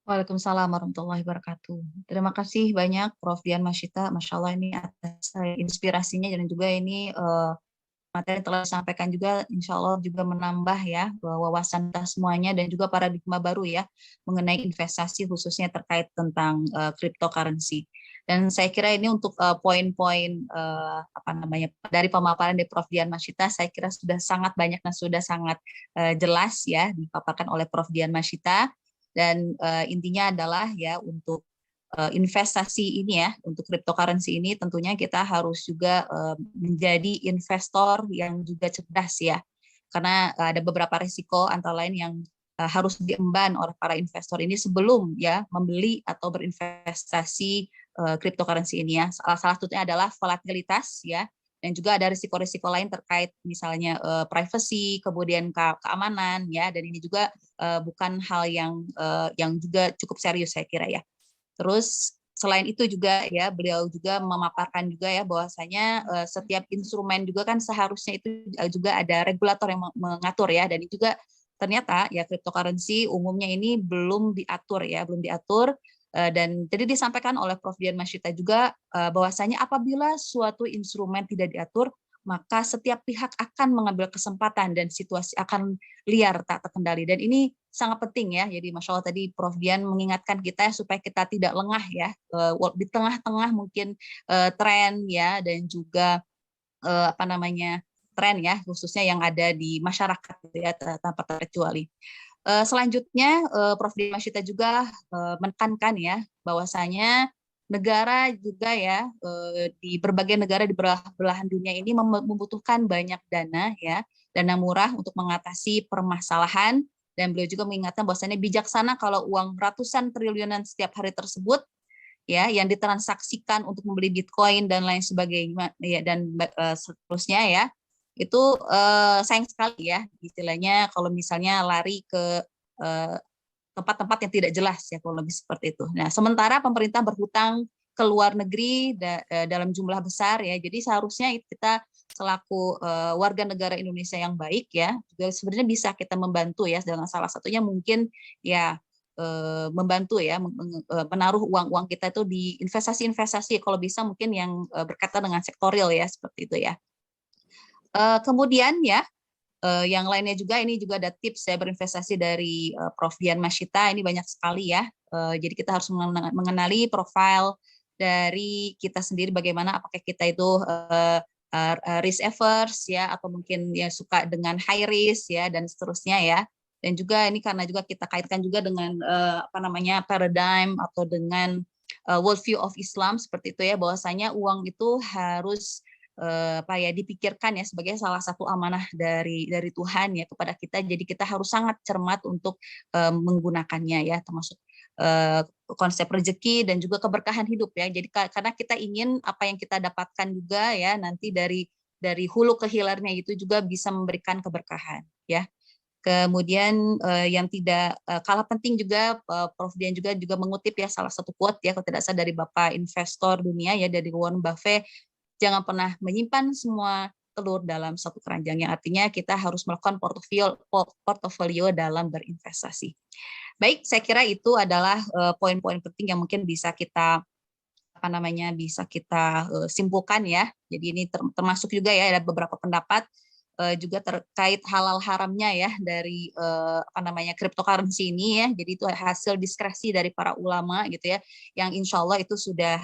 Waalaikumsalam warahmatullahi wabarakatuh. Terima kasih banyak Prof. Dian Masyita, Masya Allah ini atas inspirasinya dan juga ini materi yang telah disampaikan juga insya Allah juga menambah ya wawasan kita semuanya dan juga paradigma baru ya mengenai investasi khususnya terkait tentang cryptocurrency. Dan saya kira ini untuk poin-poin apa namanya dari pemaparan dari Prof. Dian Masyita saya kira sudah sangat banyak dan sudah sangat jelas ya dipaparkan oleh Prof. Dian Masyita dan intinya adalah ya untuk investasi ini ya untuk cryptocurrency ini tentunya kita harus juga menjadi investor yang juga cerdas ya karena ada beberapa risiko antara lain yang harus diemban oleh para investor ini sebelum ya membeli atau berinvestasi cryptocurrency ini ya salah satunya adalah volatilitas ya dan juga ada risiko-risiko lain terkait misalnya privacy kemudian keamanan ya dan ini juga bukan hal yang juga cukup serius saya kira ya. Terus selain itu juga ya beliau juga memaparkan juga ya bahwasanya setiap instrumen juga kan seharusnya itu juga ada regulator yang mengatur ya dan itu juga ternyata ya cryptocurrency umumnya ini belum diatur ya belum diatur dan jadi disampaikan oleh Prof. Dian Masyita juga bahwasanya apabila suatu instrumen tidak diatur maka setiap pihak akan mengambil kesempatan dan situasi akan liar tak terkendali dan ini sangat penting ya. Jadi Masya Allah tadi Prof. Dian mengingatkan kita supaya kita tidak lengah ya di tengah-tengah mungkin tren ya dan juga apa namanya tren ya khususnya yang ada di masyarakat gitu ya tanpa terkecuali. Selanjutnya Prof. Dian Masyita juga menekankan ya bahwasanya negara juga ya di berbagai negara di belahan dunia ini membutuhkan banyak dana ya dana murah untuk mengatasi permasalahan dan beliau juga mengingatkan bahwasannya bijaksana kalau uang ratusan triliunan setiap hari tersebut ya yang ditransaksikan untuk membeli Bitcoin dan lain sebagainya ya dan seterusnya ya itu sayang sekali ya istilahnya kalau misalnya lari ke tempat-tempat yang tidak jelas ya kalau lebih seperti itu. Nah, sementara pemerintah berhutang ke luar negeri dalam jumlah besar ya. Jadi seharusnya kita selaku warga negara Indonesia yang baik ya, juga sebenarnya bisa kita membantu ya dengan salah satunya mungkin ya membantu ya menaruh uang-uang kita itu di investasi-investasi kalau bisa mungkin yang berkaitan dengan sektorial ya seperti itu ya. Kemudian ya yang lainnya juga ini juga ada tips saya berinvestasi dari Prof. Dian Masyita ini banyak sekali ya. Jadi kita harus mengenali profil dari kita sendiri bagaimana apakah kita itu risk averse ya atau mungkin ya suka dengan high risk ya dan seterusnya ya. Dan juga ini karena juga kita kaitkan juga dengan apa namanya paradigm atau dengan world view of Islam seperti itu ya bahwasanya uang itu harus apa ya dipikirkan ya sebagai salah satu amanah dari Tuhan ya kepada kita. Jadi kita harus sangat cermat untuk menggunakannya ya termasuk konsep rezeki dan juga keberkahan hidup ya. Jadi karena kita ingin apa yang kita dapatkan juga ya nanti dari hulu ke hilarnya itu juga bisa memberikan keberkahan ya. Kemudian yang tidak kalah penting juga Prof. Dian juga mengutip ya salah satu quote ya kalau tidak salah dari Bapak investor dunia ya dari Warren Buffett, jangan pernah menyimpan semua telur dalam satu keranjang yang artinya kita harus melakukan portofolio dalam berinvestasi. Baik, saya kira itu adalah poin-poin penting yang mungkin bisa kita apa namanya bisa kita simpulkan ya. Jadi ini termasuk juga ya ada beberapa pendapat juga terkait halal haramnya ya dari apa namanya cryptocurrency ini ya. Jadi itu hasil diskresi dari para ulama gitu ya, yang insya Allah itu sudah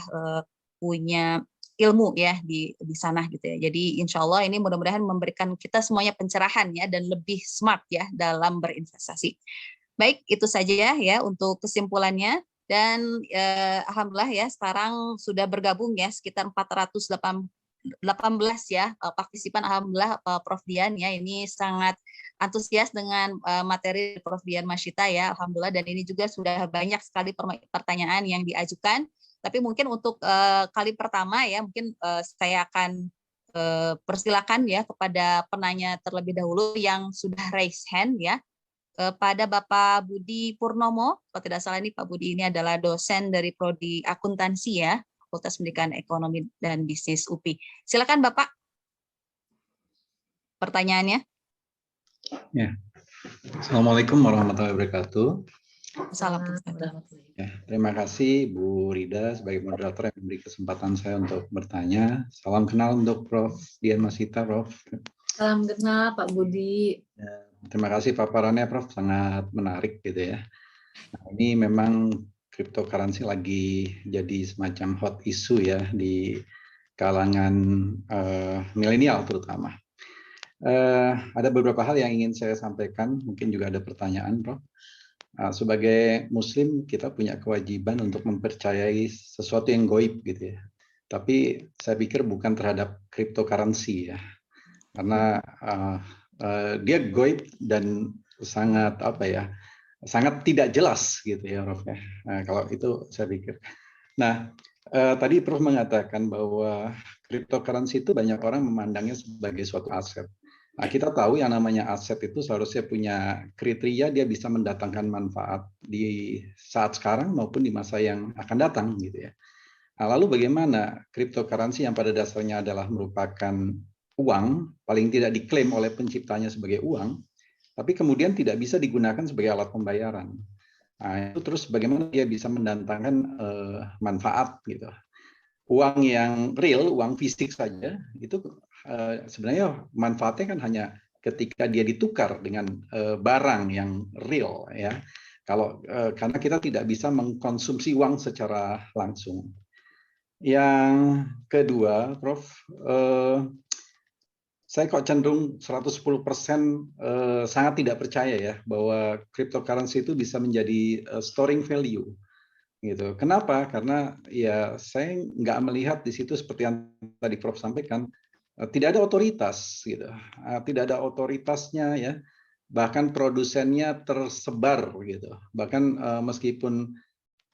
punya ilmu ya di sana gitu ya. Jadi insya Allah ini mudah-mudahan memberikan kita semuanya pencerahan ya dan lebih smart ya dalam berinvestasi. Baik, itu saja ya untuk kesimpulannya. Dan alhamdulillah ya sekarang sudah bergabung ya sekitar 418 ya partisipan alhamdulillah Prof. Dian ya ini sangat antusias dengan materi Prof. Dian Masyita ya alhamdulillah dan ini juga sudah banyak sekali pertanyaan yang diajukan tapi mungkin untuk kali pertama ya mungkin saya akan persilakan ya kepada penanya terlebih dahulu yang sudah raise hand ya pada Bapak Budi Purnomo, kalau tidak salah ini Pak Budi ini adalah dosen dari Prodi Akuntansi ya, Fakultas Pendidikan Ekonomi dan Bisnis UPI. Silakan Bapak, pertanyaannya. Ya. Assalamualaikum warahmatullahi wabarakatuh. Assalamualaikum. Ya, terima kasih Bu Rida sebagai moderator yang memberi kesempatan saya untuk bertanya. Salam kenal untuk Prof. Dian Masita, Prof. Salam kenal Pak Budi. Ya, terima kasih paparannya, Prof. Sangat menarik gitu ya. Nah, ini memang cryptocurrency lagi jadi semacam hot issue ya di kalangan milenial terutama. Ada beberapa hal yang ingin saya sampaikan, mungkin juga ada pertanyaan, Prof. Sebagai Muslim kita punya kewajiban untuk mempercayai sesuatu yang goib gitu ya. Tapi saya pikir bukan terhadap cryptocurrency ya, karena dia goib dan sangat sangat tidak jelas gitu ya, Prof. Nah, kalau itu saya pikir. Nah, tadi Prof mengatakan bahwa cryptocurrency itu banyak orang memandangnya sebagai suatu aset. Nah, kita tahu yang namanya aset itu seharusnya punya kriteria dia bisa mendatangkan manfaat di saat sekarang maupun di masa yang akan datang gitu ya. Nah, lalu bagaimana cryptocurrency yang pada dasarnya adalah merupakan uang, paling tidak diklaim oleh penciptanya sebagai uang, tapi kemudian tidak bisa digunakan sebagai alat pembayaran. Nah, itu terus bagaimana dia bisa mendatangkan manfaat gitu. Uang yang real, uang fisik saja, itu sebenarnya manfaatnya kan hanya ketika dia ditukar dengan barang yang real ya. Kalau karena kita tidak bisa mengkonsumsi uang secara langsung. Yang kedua, Prof, saya kok cenderung 110% sangat tidak percaya ya bahwa cryptocurrency itu bisa menjadi storing value gitu. Kenapa? Karena ya saya nggak melihat di situ seperti yang tadi Prof sampaikan, tidak ada otoritas gitu, tidak ada otoritasnya ya. Bahkan produsennya tersebar gitu. Bahkan meskipun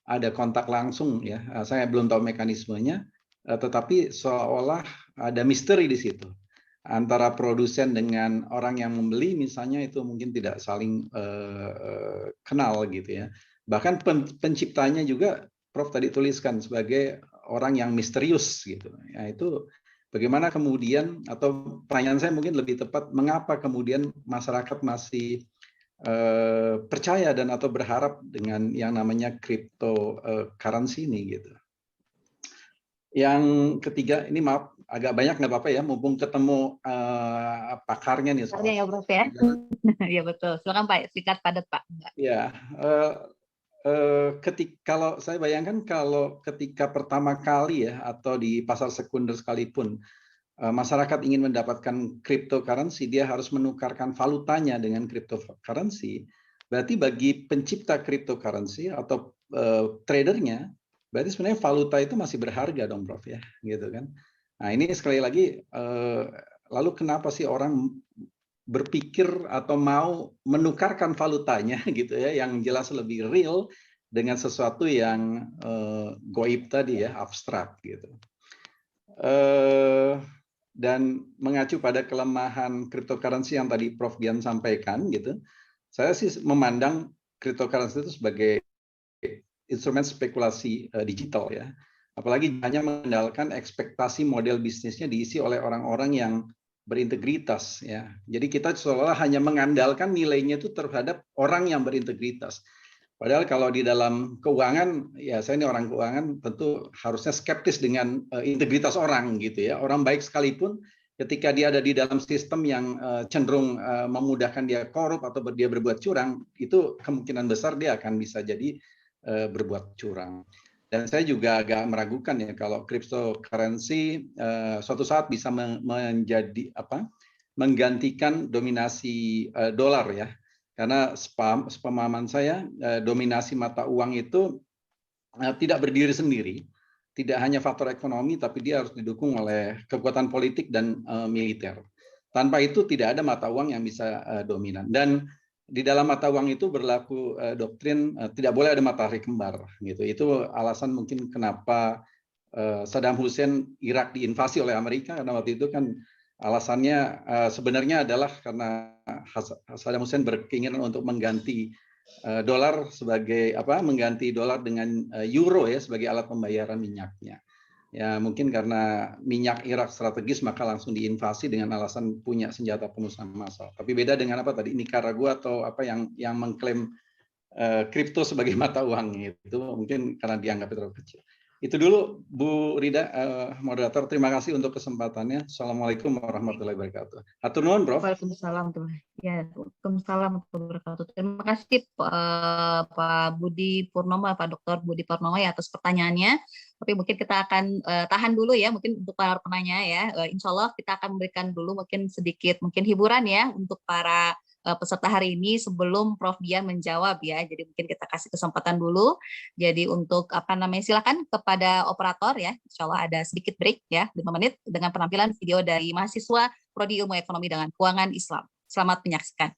ada kontak langsung ya, saya belum tahu mekanismenya, tetapi seolah-olah ada misteri di situ antara produsen dengan orang yang membeli misalnya itu mungkin tidak saling kenal gitu ya. Bahkan penciptanya juga Prof tadi tuliskan sebagai orang yang misterius gitu. Ya itu bagaimana kemudian atau pertanyaan saya mungkin lebih tepat mengapa kemudian masyarakat masih percaya dan atau berharap dengan yang namanya cryptocurrency ini gitu. Yang ketiga, ini maaf agak banyak nggak apa-apa ya, mumpung ketemu pakarnya nih soal. Ya, Prof ya. Iya betul. Silakan Pak, singkat padat Pak. Ya, kalau saya bayangkan kalau ketika pertama kali ya atau di pasar sekunder sekalipun masyarakat ingin mendapatkan cryptocurrency, dia harus menukarkan valutanya dengan cryptocurrency. Berarti bagi pencipta cryptocurrency atau tradernya, berarti sebenarnya valuta itu masih berharga dong, Prof ya, gitu kan? Nah ini sekali lagi, lalu kenapa sih orang berpikir atau mau menukarkan valutanya gitu ya, yang jelas lebih real dengan sesuatu yang goib tadi ya, abstrak gitu. Dan mengacu pada kelemahan cryptocurrency yang tadi Prof Dian sampaikan gitu, saya sih memandang cryptocurrency itu sebagai instrumen spekulasi digital ya. Apalagi hanya mengandalkan ekspektasi model bisnisnya diisi oleh orang-orang yang berintegritas ya. Jadi kita seolah hanya mengandalkan nilainya itu terhadap orang yang berintegritas. Padahal kalau di dalam keuangan, ya saya ini orang keuangan tentu harusnya skeptis dengan integritas orang gitu ya. Orang baik sekalipun ketika dia ada di dalam sistem yang cenderung memudahkan dia korup atau dia berbuat curang, itu kemungkinan besar dia akan bisa jadi berbuat curang. Dan saya juga agak meragukan ya kalau cryptocurrency suatu saat bisa menjadi menggantikan dominasi dolar ya. Karena sepemahaman saya dominasi mata uang itu tidak berdiri sendiri, tidak hanya faktor ekonomi tapi dia harus didukung oleh kekuatan politik dan militer. Tanpa itu tidak ada mata uang yang bisa dominan. Dan di dalam mata uang itu berlaku doktrin tidak boleh ada matahari kembar gitu. Itu alasan mungkin kenapa Saddam Hussein Irak diinvasi oleh Amerika, karena waktu itu kan alasannya sebenarnya adalah karena Saddam Hussein berkeinginan untuk mengganti dolar sebagai mengganti dolar dengan euro ya sebagai alat pembayaran minyaknya. Ya mungkin karena minyak Irak strategis maka langsung diinvasi dengan alasan punya senjata pemusnah massal. Tapi beda dengan tadi Nicaragua atau yang mengklaim kripto sebagai mata uang itu mungkin karena dianggap terlalu kecil. Itu dulu Bu Rida, moderator. Terima kasih untuk kesempatannya. Assalamualaikum warahmatullahi wabarakatuh. Hatur nuhun, Prof. Waalaikumsalam. Ya, Waalaikumsalam warahmatullahi wabarakatuh. Terima kasih Pak Budi Purnomo, Pak Dr. Budi Purnomo ya atas pertanyaannya. Tapi mungkin kita akan tahan dulu ya, mungkin untuk para penanya ya. Insya Allah kita akan memberikan dulu mungkin sedikit mungkin hiburan ya untuk para peserta hari ini sebelum Prof Dian menjawab ya. Jadi mungkin kita kasih kesempatan dulu. Jadi untuk silakan kepada operator ya. Insya Allah ada sedikit break ya 5 menit dengan penampilan video dari mahasiswa Prodi Ilmu Ekonomi dengan Keuangan Islam. Selamat menyaksikan.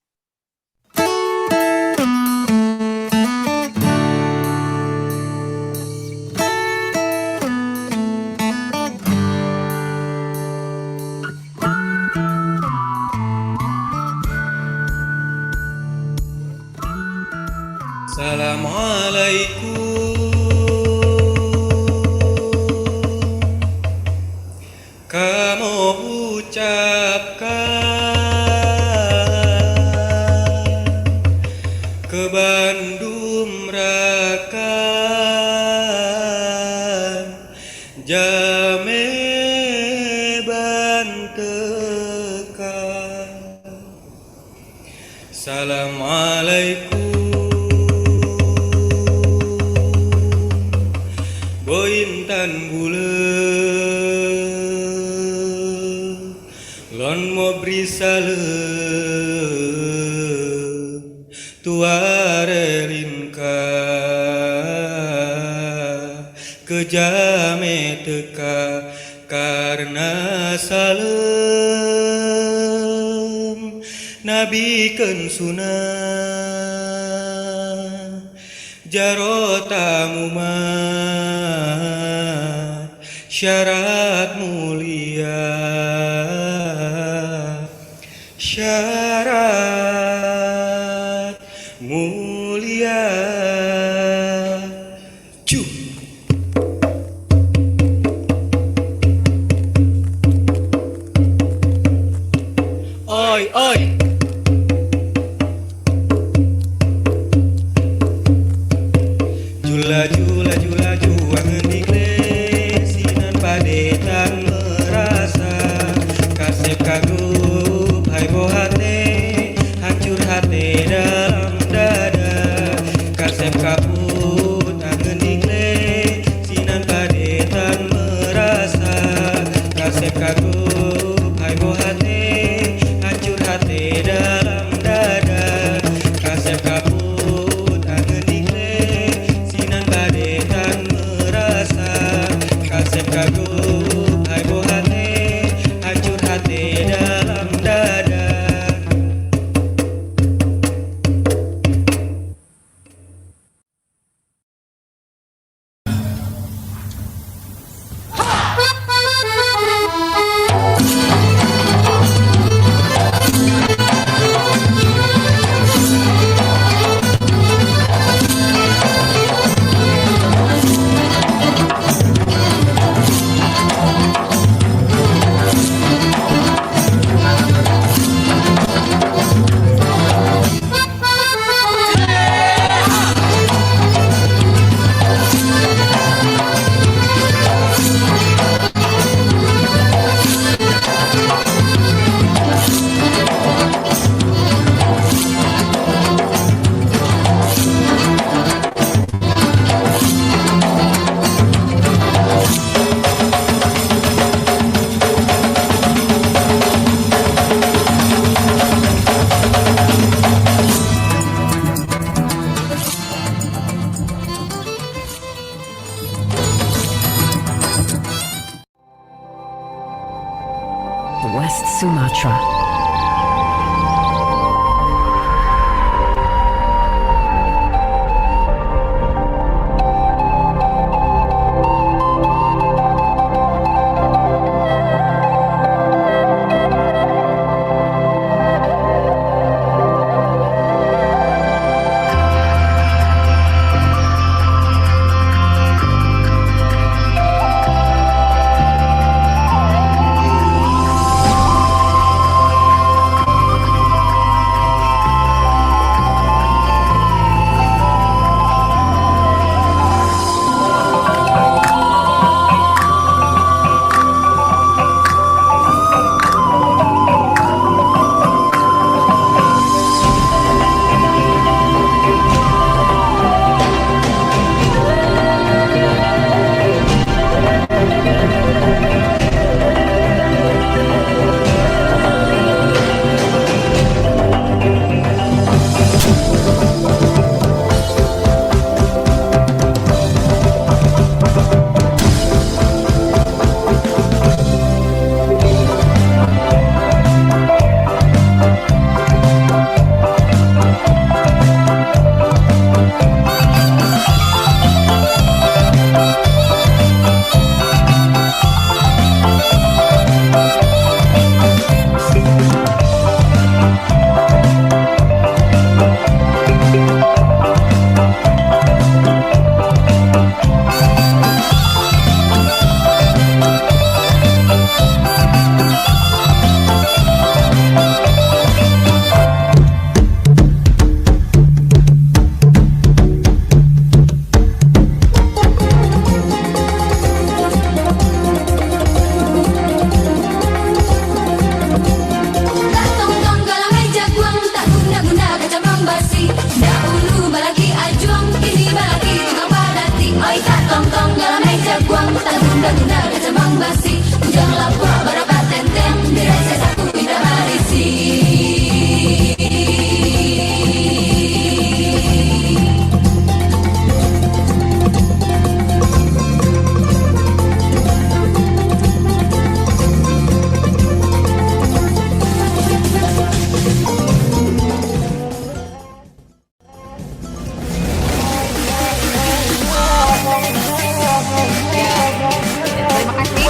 Assalamualaikum, kamu ucapkan ke Bandung Rakan Jame Bantekan. Assalamualaikum Bointan buleun lon mobri saleun tuarerin ka kejame teka karena salem nabikeun sunah jarota mumat syarat mulia syarat mulia cu oi oi jula jula jula juangan diglesinan padetan merasa kasep kagup hai bohate hancur hati dalam dada basi. Dahulu balaki ajuang, kini balaki tukang padati. Oi tak tong-tong dalam meja buang, tak guna-guna kecambang basi. Ujang lapor berapa tenteng, dirasa satu indah marisi. Terima kasih.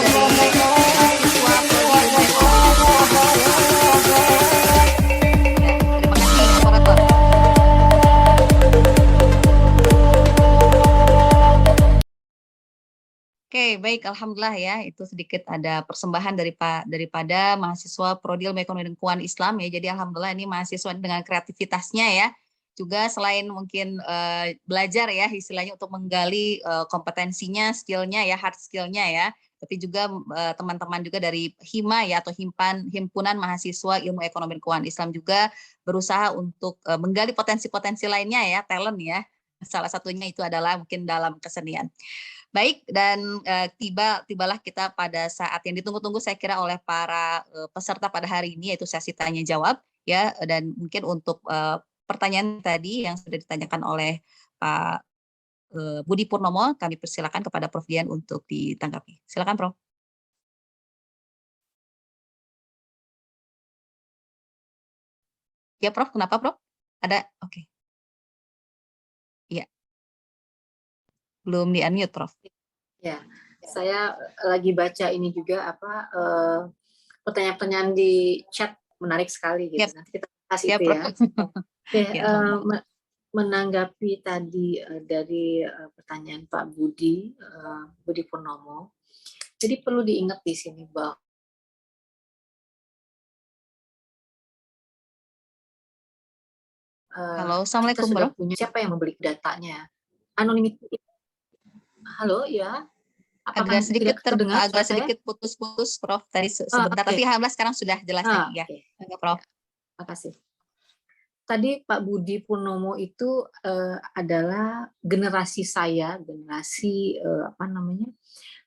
Ya, berikut ada perwakilan dari mahasiswa Prodi Ilmu Ekonomi. Ya, terima kasih moderator. Oke, baik, alhamdulillah ya, itu sedikit ada persembahan daripada mahasiswa Prodi Ilmu Ekonomi dan Keuangan Islam ya. Jadi alhamdulillah ini mahasiswa dengan kreativitasnya ya. Juga selain mungkin belajar ya istilahnya untuk menggali kompetensinya, skillnya ya, hard skillnya ya, tapi juga teman-teman juga dari HIMA ya atau Himpunan Mahasiswa Ilmu Ekonomi dan Keuangan Islam juga berusaha untuk menggali potensi-potensi lainnya ya, talent ya. Salah satunya itu adalah mungkin dalam kesenian. Baik, dan tibalah kita pada saat yang ditunggu-tunggu saya kira oleh para peserta pada hari ini, yaitu sesi tanya jawab ya, dan mungkin untuk pertanyaan tadi yang sudah ditanyakan oleh Pak Budi Purnomo, kami persilakan kepada Prof. Dian untuk ditanggapi. Silakan, Prof. Ya, Prof. Kenapa, Prof? Ada? Oke. Iya. Belum di-unmute, Prof. Ya, saya lagi baca ini juga pertanyaan-pertanyaan di chat menarik sekali gitu. Yep. Nanti kita bahas Ya, itu Prof. ya. Oke, Ya, menanggapi tadi dari pertanyaan Pak Budi Purnomo. Jadi perlu diingat di sini bahwa Halo, Assalamualaikum, kita sudah Prof. punya siapa yang membeli datanya. Anonimitas. Halo, ya. Apakah Agak sedikit tidak terdengar agak suara saya? sedikit putus-putus, Prof. Tadi sebentar, oke. tapi alhamdulillah sekarang sudah jelas lagi ya. Oke. Enggak, Prof. Makasih. Tadi Pak Budi Purnomo itu adalah generasi saya, generasi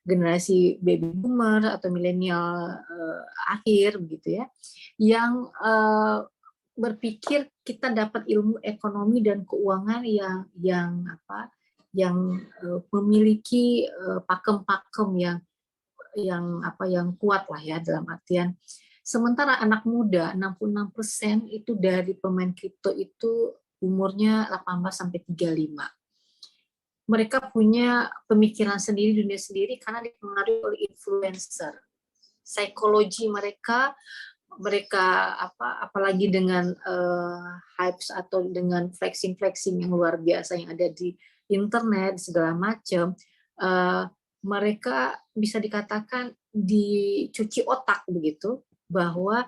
generasi baby boomer atau milenial akhir begitu ya, yang berpikir kita dapat ilmu ekonomi dan keuangan yang memiliki pakem-pakem yang kuat lah ya, dalam artian sementara anak muda 66% itu dari pemain kripto itu umurnya 18 sampai 35. Mereka punya pemikiran sendiri, dunia sendiri karena dipengaruhi oleh influencer. Psikologi mereka apalagi dengan hypes atau dengan flexing yang luar biasa yang ada di internet segala macam, mereka bisa dikatakan dicuci otak begitu, bahwa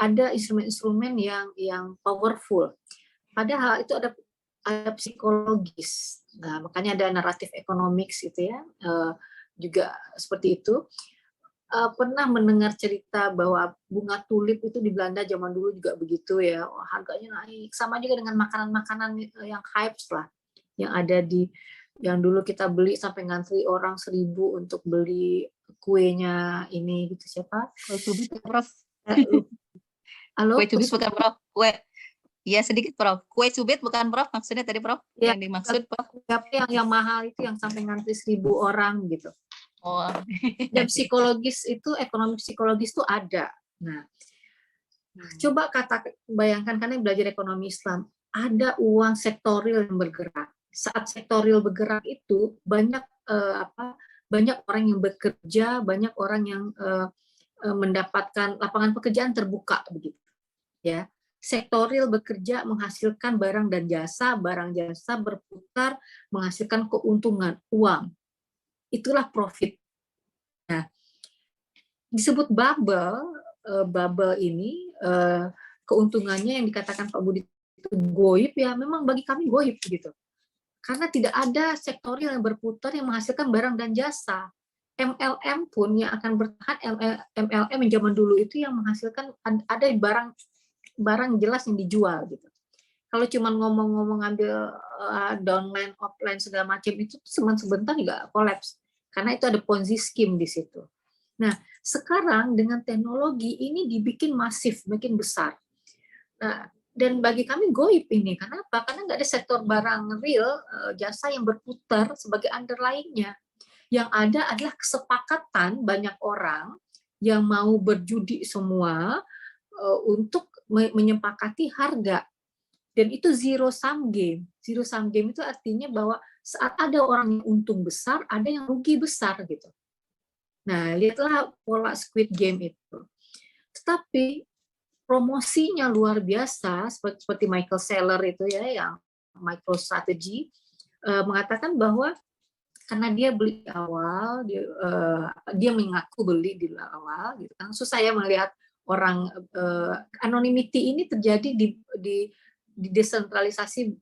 ada instrumen-instrumen yang powerful. Padahal itu ada psikologis. Nah, makanya ada naratif economics gitu ya, juga seperti itu. Pernah mendengar cerita bahwa bunga tulip itu di Belanda zaman dulu juga begitu ya, harganya naik. Sama juga dengan makanan-makanan yang hypes lah, yang ada yang dulu kita beli sampai ngantri orang 1000 untuk beli kuenya ini gitu, siapa? Kue cubit, Prof. Halo? Kue cubit bukan, Prof. Iya sedikit, Prof. Kue cubit bukan, Prof. Maksudnya tadi, Prof. Ya, yang dimaksud, Prof. yang mahal itu yang sampai ngantri 1000 orang gitu. Oh. Dan psikologis itu, ekonomi psikologis itu ada. Nah, coba bayangkan, karena belajar ekonomi Islam, ada uang sektoril yang bergerak. Saat sektoril bergerak itu banyak orang yang bekerja, banyak orang yang mendapatkan lapangan pekerjaan terbuka begitu. Ya, sektoril bekerja menghasilkan barang jasa berputar menghasilkan keuntungan, uang. Itulah profit. Nah, disebut bubble ini keuntungannya yang dikatakan Pak Budi itu goib ya, memang bagi kami goib gitu. Karena tidak ada sektoril yang berputar yang menghasilkan barang dan jasa. MLM pun yang akan bertahan, MLM yang zaman dulu itu yang menghasilkan ada barang jelas yang dijual gitu. Kalau cuma ngomong-ngomong ngambil downline, offline segala macam itu cuma sebentar juga kolaps karena itu ada ponzi scheme di situ. Nah, sekarang dengan teknologi ini dibikin masif, makin besar. Nah, dan bagi kami goib ini. Kenapa? Karena nggak ada sektor barang real, jasa yang berputar sebagai underlying-nya. Yang ada adalah kesepakatan banyak orang yang mau berjudi semua untuk menyepakati harga. Dan itu zero sum game. Zero sum game itu artinya bahwa saat ada orang yang untung besar, ada yang rugi besar gitu. Nah, lihatlah pola Squid Game itu. Tetapi promosinya luar biasa, seperti Michael Saylor itu ya, yang MicroStrategy mengatakan bahwa karena dia beli awal, dia mengaku beli di awal, gitu kan. Susah ya melihat orang anonymity ini terjadi di desentralisasi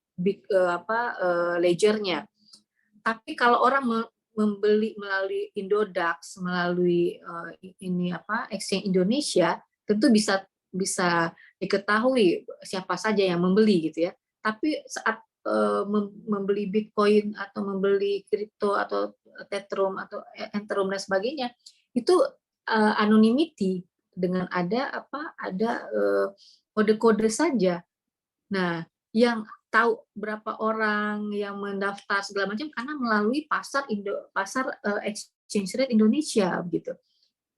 ledgernya. Tapi kalau orang membeli melalui Indodax, melalui Exchange Indonesia, tentu bisa diketahui siapa saja yang membeli gitu ya. Tapi saat membeli Bitcoin atau membeli kripto atau Ethereum Ethereum dan sebagainya, itu anonymity dengan ada kode-kode saja. Nah, yang tahu berapa orang yang mendaftar segala macam karena melalui pasar exchange rate Indonesia gitu.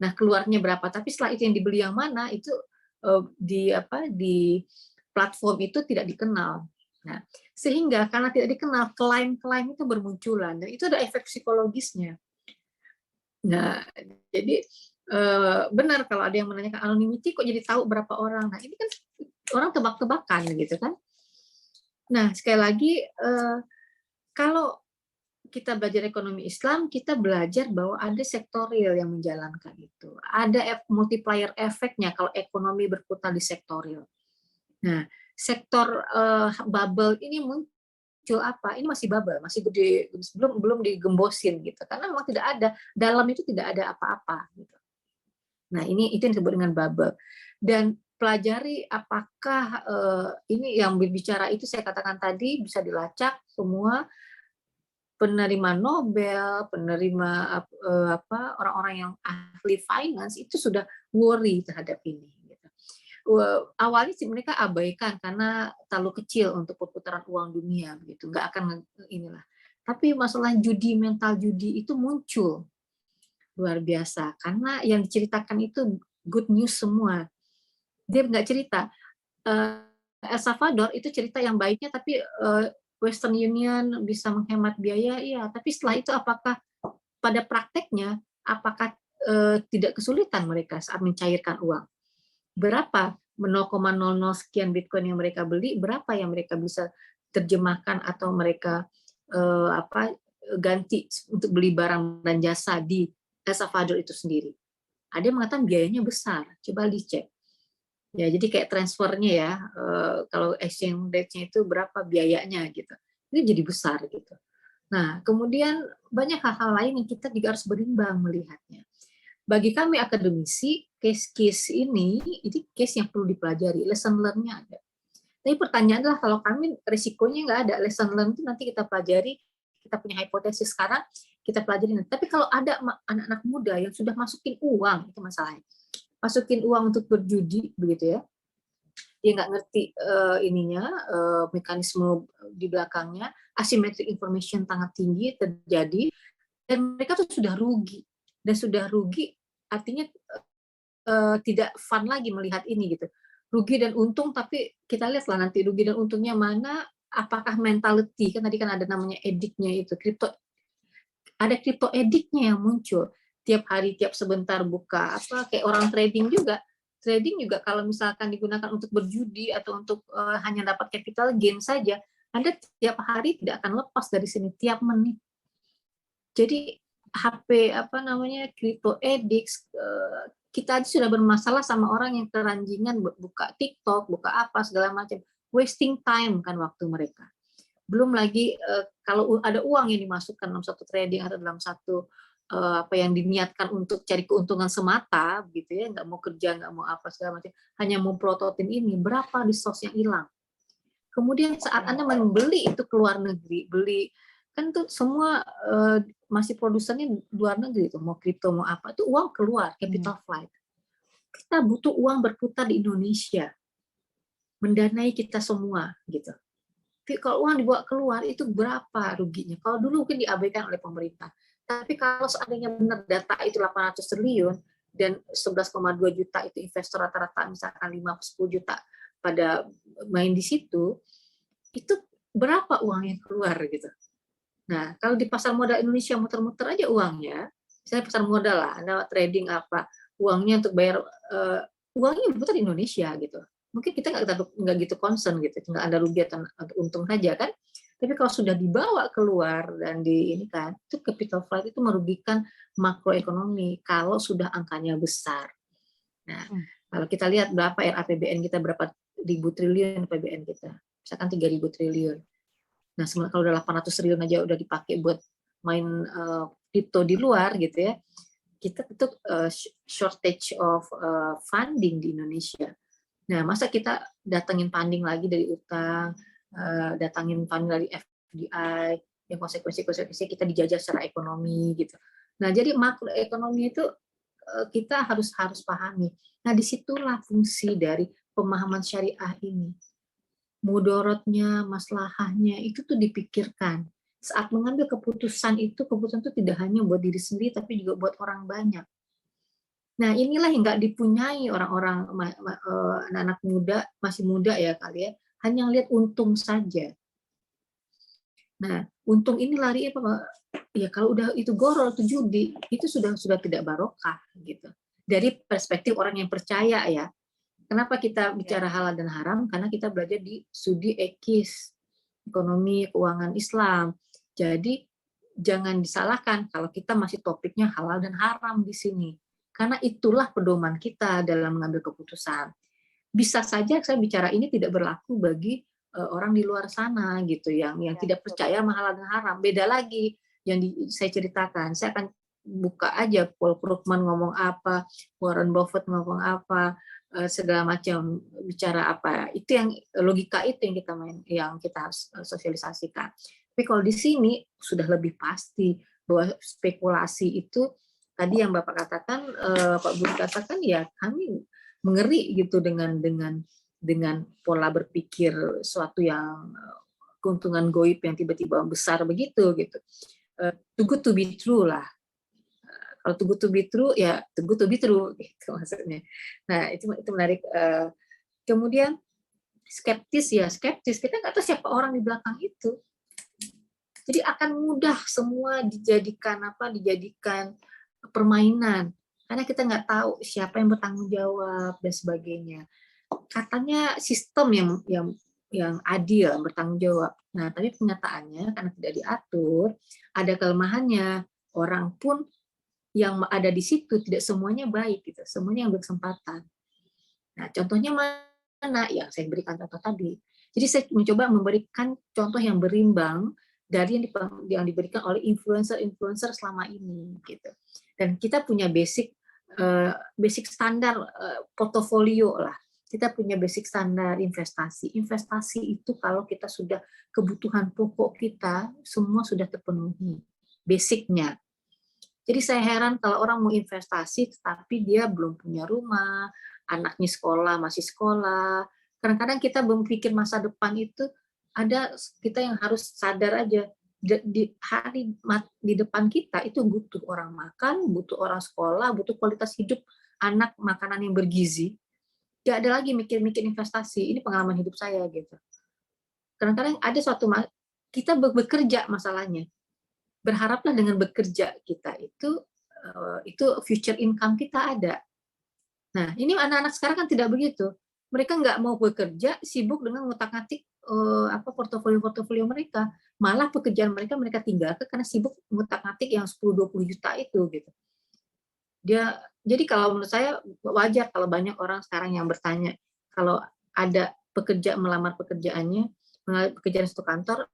Nah, keluarnya berapa, tapi setelah itu yang dibeli yang mana itu di platform itu tidak dikenal. Nah, sehingga karena tidak dikenal, klaim-klaim itu bermunculan dan itu ada efek psikologisnya. Nah, jadi benar kalau ada yang menanyakan anonymity kok jadi tahu berapa orang. Nah, ini kan orang tebak-tebakan gitu kan. Nah, sekali lagi kalau kita belajar ekonomi Islam, kita belajar bahwa ada sektorial yang menjalankan itu. Ada multiplier efeknya kalau ekonomi berputar di sektorial. Nah, sektor bubble ini muncul apa? Ini masih bubble, masih gede, belum digembosin gitu. Karena memang tidak ada, dalam itu tidak ada apa-apa gitu. Nah, itu yang disebut dengan bubble. Dan pelajari apakah ini yang berbicara itu saya katakan tadi bisa dilacak semua penerima Nobel, penerima orang-orang yang ahli finance itu sudah worry terhadap ini. Gitu. Awalnya sih mereka abaikan karena terlalu kecil untuk perputaran uang dunia, gitu. Nggak akan inilah. Tapi masalah mental judi itu muncul luar biasa karena yang diceritakan itu good news semua. Dia nggak cerita. El Salvador itu cerita yang baiknya, tapi Western Union bisa menghemat biaya, iya. Tapi setelah itu apakah pada prakteknya, apakah tidak kesulitan mereka saat mencairkan uang? Berapa 0,00 sekian Bitcoin yang mereka beli, berapa yang mereka bisa terjemahkan atau mereka ganti untuk beli barang dan jasa di El Salvador itu sendiri? Ada yang mengatakan biayanya besar, coba dicek. Ya, jadi kayak transfernya ya, kalau exchange rate-nya itu berapa biayanya gitu. Ini jadi besar gitu. Nah, kemudian banyak hal-hal lain yang kita juga harus berimbang melihatnya. Bagi kami akademisi, case-case ini case yang perlu dipelajari, lesson learn-nya ada. Tapi pertanyaan adalah kalau kami risikonya nggak ada, lesson learn itu nanti kita pelajari, kita punya hipotesis sekarang, kita pelajari. Tapi kalau ada anak-anak muda yang sudah masukin uang, itu masalahnya. Masukin uang untuk berjudi begitu ya, dia nggak ngerti mekanisme di belakangnya, asymmetric information sangat tinggi terjadi dan mereka tuh sudah rugi, dan sudah rugi artinya tidak fun lagi melihat ini gitu, rugi dan untung. Tapi kita lihatlah nanti rugi dan untungnya mana, apakah mentality, kan tadi kan ada namanya ediknya itu, ada crypto ediknya yang muncul. Tiap hari, tiap sebentar buka kayak orang trading juga kalau misalkan digunakan untuk berjudi atau untuk hanya dapat capital gain saja, Anda tiap hari tidak akan lepas dari sini, tiap menit. Jadi HP crypto addicts, kita aja sudah bermasalah sama orang yang keranjingan buka TikTok, buka apa segala macam, wasting time kan waktu mereka. Belum lagi kalau ada uang yang dimasukkan dalam satu trading atau dalam satu apa yang diniatkan untuk cari keuntungan semata, gitu ya, nggak mau kerja, nggak mau apa segala macam, hanya mau prototin ini, berapa resource yang hilang. Kemudian saat Anda membeli itu ke luar negeri, beli kan tuh semua masih produsennya luar negeri itu, mau kripto mau apa, itu uang keluar, capital flight. Kita butuh uang berputar di Indonesia, mendanai kita semua gitu. Tapi kalau uang dibawa keluar itu berapa ruginya? Kalau dulu mungkin diabaikan oleh pemerintah. Tapi kalau seandainya benar data itu 800 triliun dan 11,2 juta itu investor rata-rata misalkan 5-10 juta pada main di situ, itu berapa uang yang keluar gitu. Nah, kalau di pasar modal Indonesia muter-muter aja uangnya, misalnya pasar modal lah, Anda trading apa, uangnya untuk bayar, uangnya berputar di Indonesia gitu. Mungkin kita nggak gitu concern gitu, nggak ada rugi atau untung saja kan. Tapi kalau sudah dibawa keluar dan di ini kan, itu capital flight itu merugikan makroekonomi kalau sudah angkanya besar. Nah, kalau kita lihat berapa RAPBN kita, berapa ribu triliun APBN kita, misalkan 3.000 triliun. Nah, kalau udah 800 triliun aja udah dipakai buat main kripto di luar gitu ya, kita itu shortage of funding di Indonesia. Nah, masa kita datangin funding lagi dari utang, datangin funding dari FDI, yang konsekuensi kita dijajah secara ekonomi gitu. Nah, jadi makroekonomi itu kita harus pahami. Nah, disitulah fungsi dari pemahaman syariah ini. Mudorotnya, maslahahnya itu tuh dipikirkan. Saat mengambil keputusan itu tidak hanya buat diri sendiri, tapi juga buat orang banyak. Nah, inilah yang nggak dipunyai orang-orang anak-anak muda, masih muda ya kali ya, hanya lihat untung saja. Nah, untung ini lari apa? Ya kalau udah itu goro, itu judi, itu sudah tidak barokah gitu. Dari perspektif orang yang percaya ya. Kenapa kita bicara halal dan haram? Karena kita belajar di studi ekis, ekonomi keuangan Islam. Jadi jangan disalahkan kalau kita masih topiknya halal dan haram di sini. Karena itulah pedoman kita dalam mengambil keputusan. Bisa saja saya bicara ini tidak berlaku bagi orang di luar sana gitu, yang tidak percaya sama halal dan haram. Beda lagi yang saya ceritakan. Saya akan buka aja Paul Krugman ngomong apa, Warren Buffett ngomong apa, segala macam bicara apa. Itu yang logika itu yang kita harus sosialisasikan. Tapi kalau di sini sudah lebih pasti bahwa spekulasi itu tadi yang Bapak katakan, Pak Budi katakan, ya kami mengeri gitu dengan pola berpikir suatu yang keuntungan goib yang tiba-tiba besar begitu gitu. Too good to be true lah. Kalau too good to be true, ya too good to be true gitu maksudnya. Nah, itu menarik. Kemudian skeptis, kita nggak tahu siapa orang di belakang itu. Jadi akan mudah semua dijadikan permainan, karena kita nggak tahu siapa yang bertanggung jawab dan sebagainya. Katanya sistem yang adil, bertanggung jawab. Nah, tapi kenyataannya karena tidak diatur, ada kelemahannya. Orang pun yang ada di situ tidak semuanya baik gitu, semuanya yang berkesempatan. Nah, contohnya mana? Yang saya berikan contoh tadi. Jadi saya mencoba memberikan contoh yang berimbang dari yang diberikan oleh influencer selama ini gitu. Dan kita punya basic standar portofolio lah. Kita punya basic standar investasi. Investasi itu kalau kita sudah kebutuhan pokok kita semua sudah terpenuhi, basicnya. Jadi saya heran kalau orang mau investasi tapi dia belum punya rumah, anaknya masih sekolah. Kadang-kadang kita berpikir masa depan itu, ada kita yang harus sadar aja, di depan kita itu butuh orang makan, butuh orang sekolah, butuh kualitas hidup anak, makanan yang bergizi. Gak ada lagi mikir-mikir investasi. Ini pengalaman hidup saya gitu. Kadang-kadang ada kita bekerja masalahnya. Berharaplah dengan bekerja kita itu future income kita ada. Nah, ini anak-anak sekarang kan tidak begitu. Mereka nggak mau bekerja, sibuk dengan ngutak-ngatik portofolio mereka. Malah pekerjaan mereka tinggalkan karena sibuk ngutak-ngatik yang 10-20 juta itu gitu. Jadi kalau menurut saya wajar kalau banyak orang sekarang yang bertanya, kalau ada melamar pekerjaan satu kantor,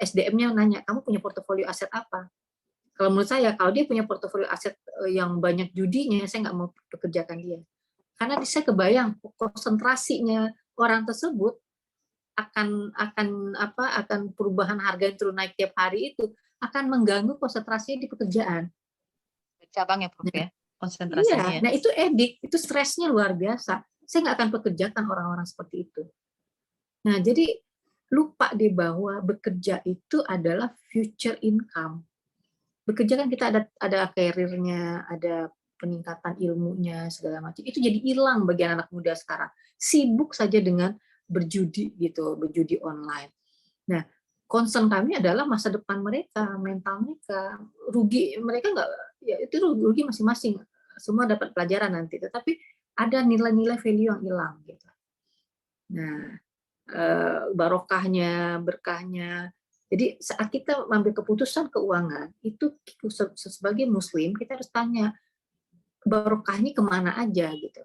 SDM-nya nanya, kamu punya portofolio aset apa? Kalau menurut saya, kalau dia punya portofolio aset yang banyak judinya, saya nggak mau pekerjakan dia. Karena saya kebayang konsentrasinya orang tersebut akan perubahan harga yang turun naik tiap hari itu akan mengganggu konsentrasinya di pekerjaan. Cabang ya, Prof, ya? Iya, Konsentrasinya ya? nah itu edik, itu stresnya luar biasa. Saya nggak akan pekerjakan orang-orang seperti itu. Nah, jadi lupa deh bahwa bekerja itu adalah future income. Bekerja kan kita ada karirnya, ada peningkatan ilmunya segala macam. Itu jadi hilang bagi anak muda sekarang. Sibuk saja dengan berjudi gitu, berjudi online. Nah, concern kami adalah masa depan mereka, mental mereka. Rugi mereka nggak, ya itu rugi masing-masing. Semua dapat pelajaran nanti, tetapi ada nilai-nilai value yang hilang gitu. Nah, barokahnya, berkahnya. Jadi saat kita mengambil keputusan keuangan, itu sebagai muslim kita harus tanya barokahnya kemana aja gitu.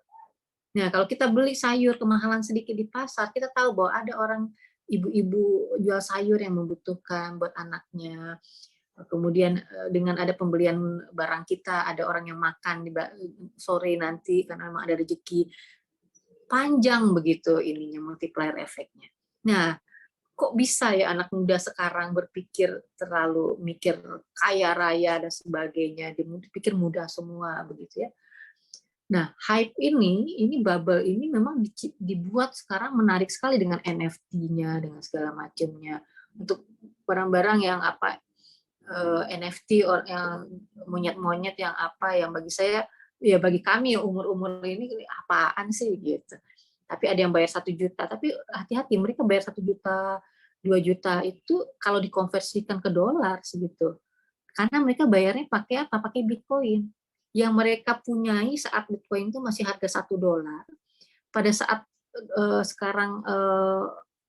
Nah, kalau kita beli sayur kemahalan sedikit di pasar, kita tahu bahwa ada orang ibu-ibu jual sayur yang membutuhkan buat anaknya. Kemudian dengan ada pembelian barang kita, ada orang yang makan di sore nanti karena memang ada rezeki. Panjang begitu ininya multiplier efeknya. Nah, kok bisa ya anak muda sekarang berpikir terlalu mikir kaya raya dan sebagainya, dipikir mudah semua begitu ya. Nah, hype ini bubble ini memang dibuat sekarang menarik sekali dengan NFT-nya, dengan segala macamnya. Untuk barang-barang yang NFT yang monyet-monyet yang yang bagi saya, ya bagi kami yang umur-umur ini apaan sih gitu. Tapi ada yang bayar 1 juta, tapi hati-hati mereka bayar 1 juta, 2 juta itu kalau dikonversikan ke dolar segitu. Karena mereka bayarnya pakai apa? Pakai Bitcoin. Yang mereka punyai saat Bitcoin itu masih harga $1. Pada saat sekarang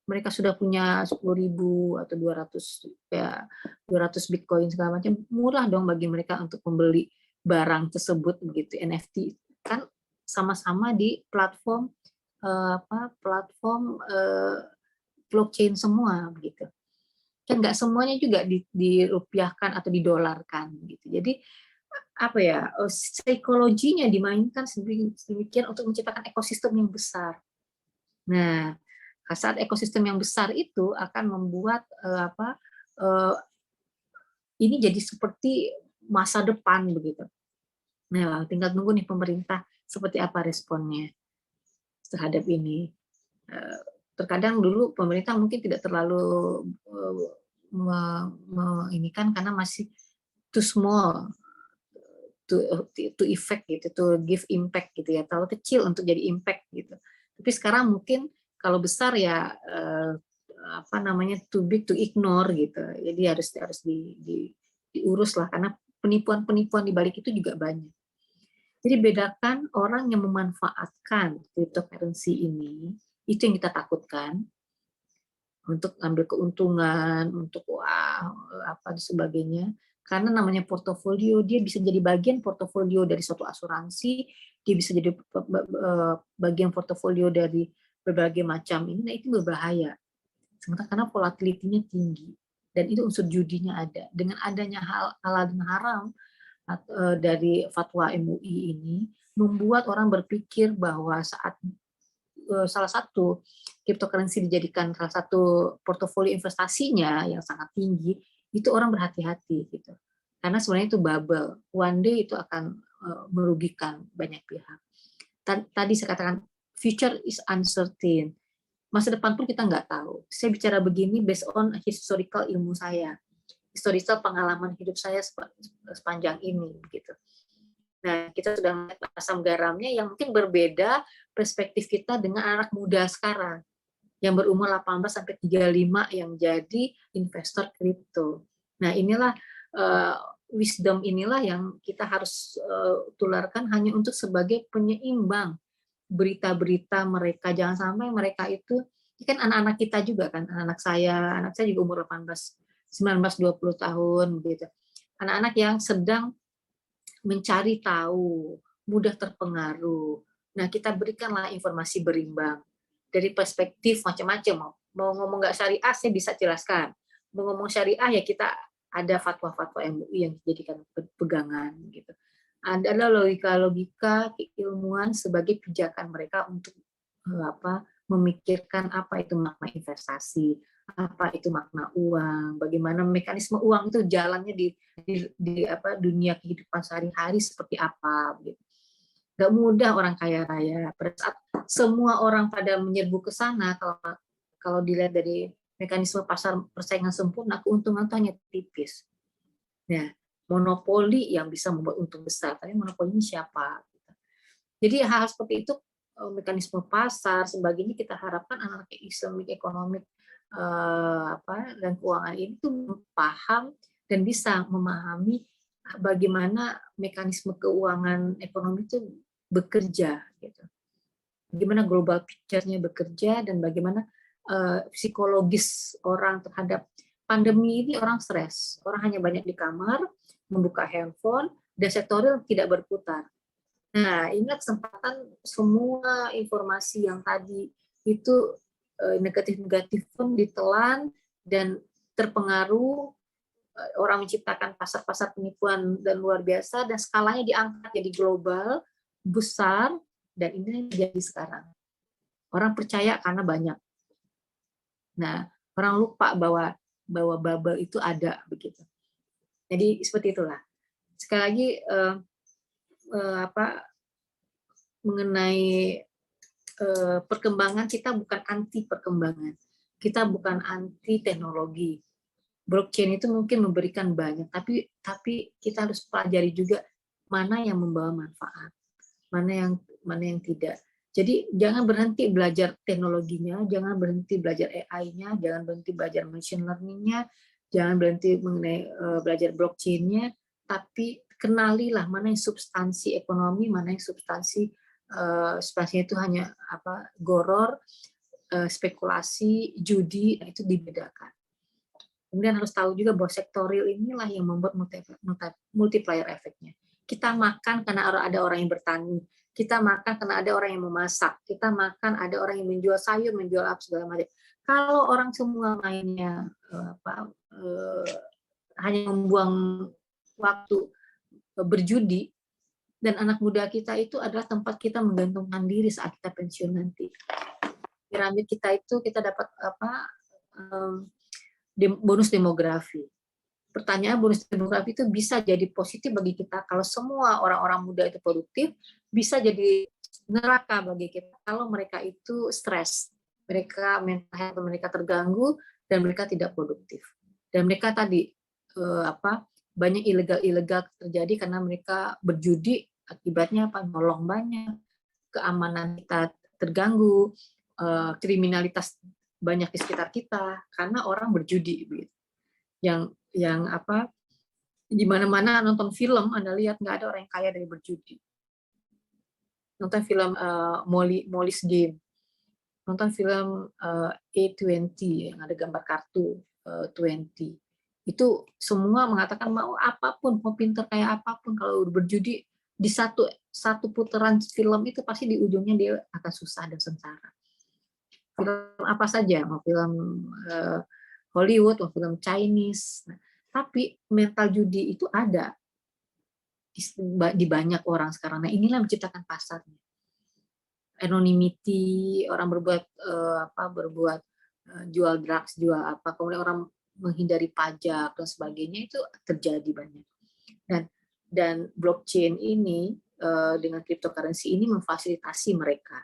mereka sudah punya 10.000 atau 200 Bitcoin segala macam, murah dong bagi mereka untuk membeli barang tersebut begitu. NFT kan sama-sama di platform blockchain semua begitu. Kan nggak semuanya juga dirupiahkan atau didolarkan gitu. Jadi psikologinya dimainkan sedemikian untuk menciptakan ekosistem yang besar. Nah, saat ekosistem yang besar itu akan membuat ini jadi seperti masa depan begitu. Nah, tinggal tunggu nih pemerintah seperti apa responnya terhadap ini. Terkadang dulu pemerintah mungkin tidak terlalu ini kan karena masih too small to effect gitu, to give impact gitu ya, terlalu kecil untuk jadi impact gitu. Tapi sekarang mungkin kalau besar ya too big to ignore gitu. Jadi harus diurus lah karena penipuan-penipuan di balik itu juga banyak. Jadi bedakan orang yang memanfaatkan cryptocurrency ini, itu yang kita takutkan untuk ambil keuntungan, untuk dan sebagainya. Karena namanya portofolio, dia bisa jadi bagian portofolio dari suatu asuransi, dia bisa jadi bagian portofolio dari berbagai macam ini, nah itu berbahaya. Sementara karena volatility-nya tinggi, dan itu unsur judinya ada. Dengan adanya halal dan haram dari fatwa MUI ini, membuat orang berpikir bahwa saat salah satu cryptocurrency dijadikan salah satu portofolio investasinya yang sangat tinggi, itu orang berhati-hati gitu. Karena sebenarnya itu bubble. One day itu akan merugikan banyak pihak. Tadi saya katakan future is uncertain. Masa depan pun kita nggak tahu. Saya bicara begini based on historical ilmu saya, historical pengalaman hidup saya sepanjang ini begitu. Nah, kita sudah melihat asam garamnya yang mungkin berbeda perspektif kita dengan anak muda sekarang yang berumur 18 sampai 35 yang jadi investor kripto. Nah, inilah wisdom inilah yang kita harus tularkan hanya untuk sebagai penyeimbang berita-berita mereka. Jangan sampai mereka itu kan anak-anak kita juga kan, anak saya juga umur 18, 19, 20 tahun begitu. Anak-anak yang sedang mencari tahu, mudah terpengaruh. Nah, kita berikanlah informasi berimbang dari perspektif macam-macam. Mau ngomong nggak syariah, saya bisa jelaskan. Mau ngomong syariah ya kita ada fatwa-fatwa MUI yang dijadikan pegangan gitu. Adalah logika-logika keilmuan sebagai pijakan mereka untuk memikirkan apa itu makna investasi, apa itu makna uang, bagaimana mekanisme uang itu jalannya di dunia kehidupan sehari-hari seperti apa gitu. Gak mudah orang kaya raya. Pada saat semua orang pada menyerbu ke sana, kalau dilihat dari mekanisme pasar persaingan sempurna, keuntungan itu hanya tipis. Nah, monopoli yang bisa membuat untung besar, tapi monopoli ini siapa? Jadi hal seperti itu, mekanisme pasar, sebagainya kita harapkan anak Islamic economic dan keuangan ini tuh paham dan bisa memahami bagaimana mekanisme keuangan ekonomi itu bekerja, gitu. Bagaimana global picture-nya bekerja dan bagaimana psikologis orang terhadap pandemi ini. Orang stres, orang hanya banyak di kamar, membuka handphone, dan sektor real tidak berputar. Nah, inilah kesempatan semua informasi yang tadi itu negatif-negatif pun ditelan dan terpengaruh. Orang menciptakan pasar-pasar penipuan dan luar biasa, dan skalanya diangkat jadi global, besar, dan ini jadi sekarang. Orang percaya karena banyak. Nah, orang lupa bahwa bubble itu ada begitu. Jadi seperti itulah. Sekali lagi mengenai perkembangan, kita bukan anti perkembangan. Kita bukan anti teknologi. Blockchain itu mungkin memberikan banyak, tapi kita harus pelajari juga mana yang membawa manfaat, mana yang tidak. Jadi jangan berhenti belajar teknologinya, jangan berhenti belajar AI-nya, jangan berhenti belajar machine learning-nya, jangan berhenti mengenai belajar blockchain-nya, tapi kenalilah mana yang substansi ekonomi, mana yang substansinya itu hanya goror, spekulasi, judi, itu dibedakan. Kemudian harus tahu juga bahwa sektor real inilah yang membuat multiplier efeknya. Kita makan karena ada orang yang bertani, kita makan karena ada orang yang memasak, kita makan ada orang yang menjual sayur, menjual apa segala macam. Kalau orang semua mainnya hanya membuang waktu berjudi, dan anak muda kita itu adalah tempat kita menggantungkan diri saat kita pensiun nanti. Piramid kita itu kita dapat bonus demografi. Pertanyaan bonus demografi itu bisa jadi positif bagi kita kalau semua orang-orang muda itu produktif, bisa jadi neraka bagi kita kalau mereka itu stres, mereka mental health mereka terganggu dan mereka tidak produktif. Dan mereka tadi banyak ilegal terjadi karena mereka berjudi, akibatnya nolong banyak, keamanan kita terganggu, kriminalitas banyak di sekitar kita karena orang berjudi begitu. Yang di mana-mana nonton film, Anda lihat nggak ada orang yang kaya dari berjudi. Nonton film Molly's Game, nonton film A20 yang ada gambar kartu 20. Itu semua mengatakan mau apapun, mau pinter kayak apapun, kalau berjudi di satu putaran film itu pasti di ujungnya dia akan susah dan sengsara. Film apa saja, mau film Hollywood, mau film Chinese. Nah, tapi mental judi itu ada di banyak orang sekarang. Nah, inilah yang menciptakan pasarnya. Anonymity, orang berbuat jual drugs, jual apa, kemudian orang menghindari pajak dan sebagainya, itu terjadi banyak. Dan blockchain ini dengan cryptocurrency ini memfasilitasi mereka.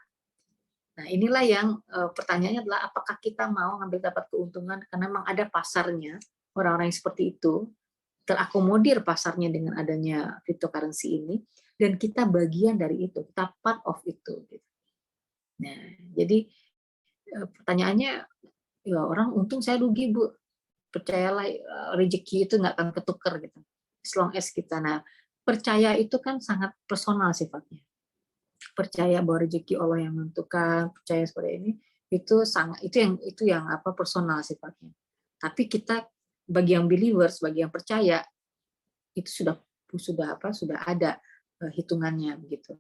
Nah, inilah yang pertanyaannya adalah apakah kita mau ngambil dapat keuntungan karena memang ada pasarnya, orang-orang yang seperti itu terakomodir pasarnya dengan adanya cryptocurrency ini, dan kita bagian dari itu, kita part of itu. Nah, jadi pertanyaannya, ya orang untung saya rugi Bu, percayalah rezeki itu nggak akan ketukar gitu, as long as kita. Nah, percaya itu kan sangat personal sifatnya. Percaya bahwa rezeki Allah yang menentukan, percaya seperti ini, itu yang personal sifatnya. Tapi kita bagi yang believers, bagi yang percaya, itu sudah ada hitungannya begitu.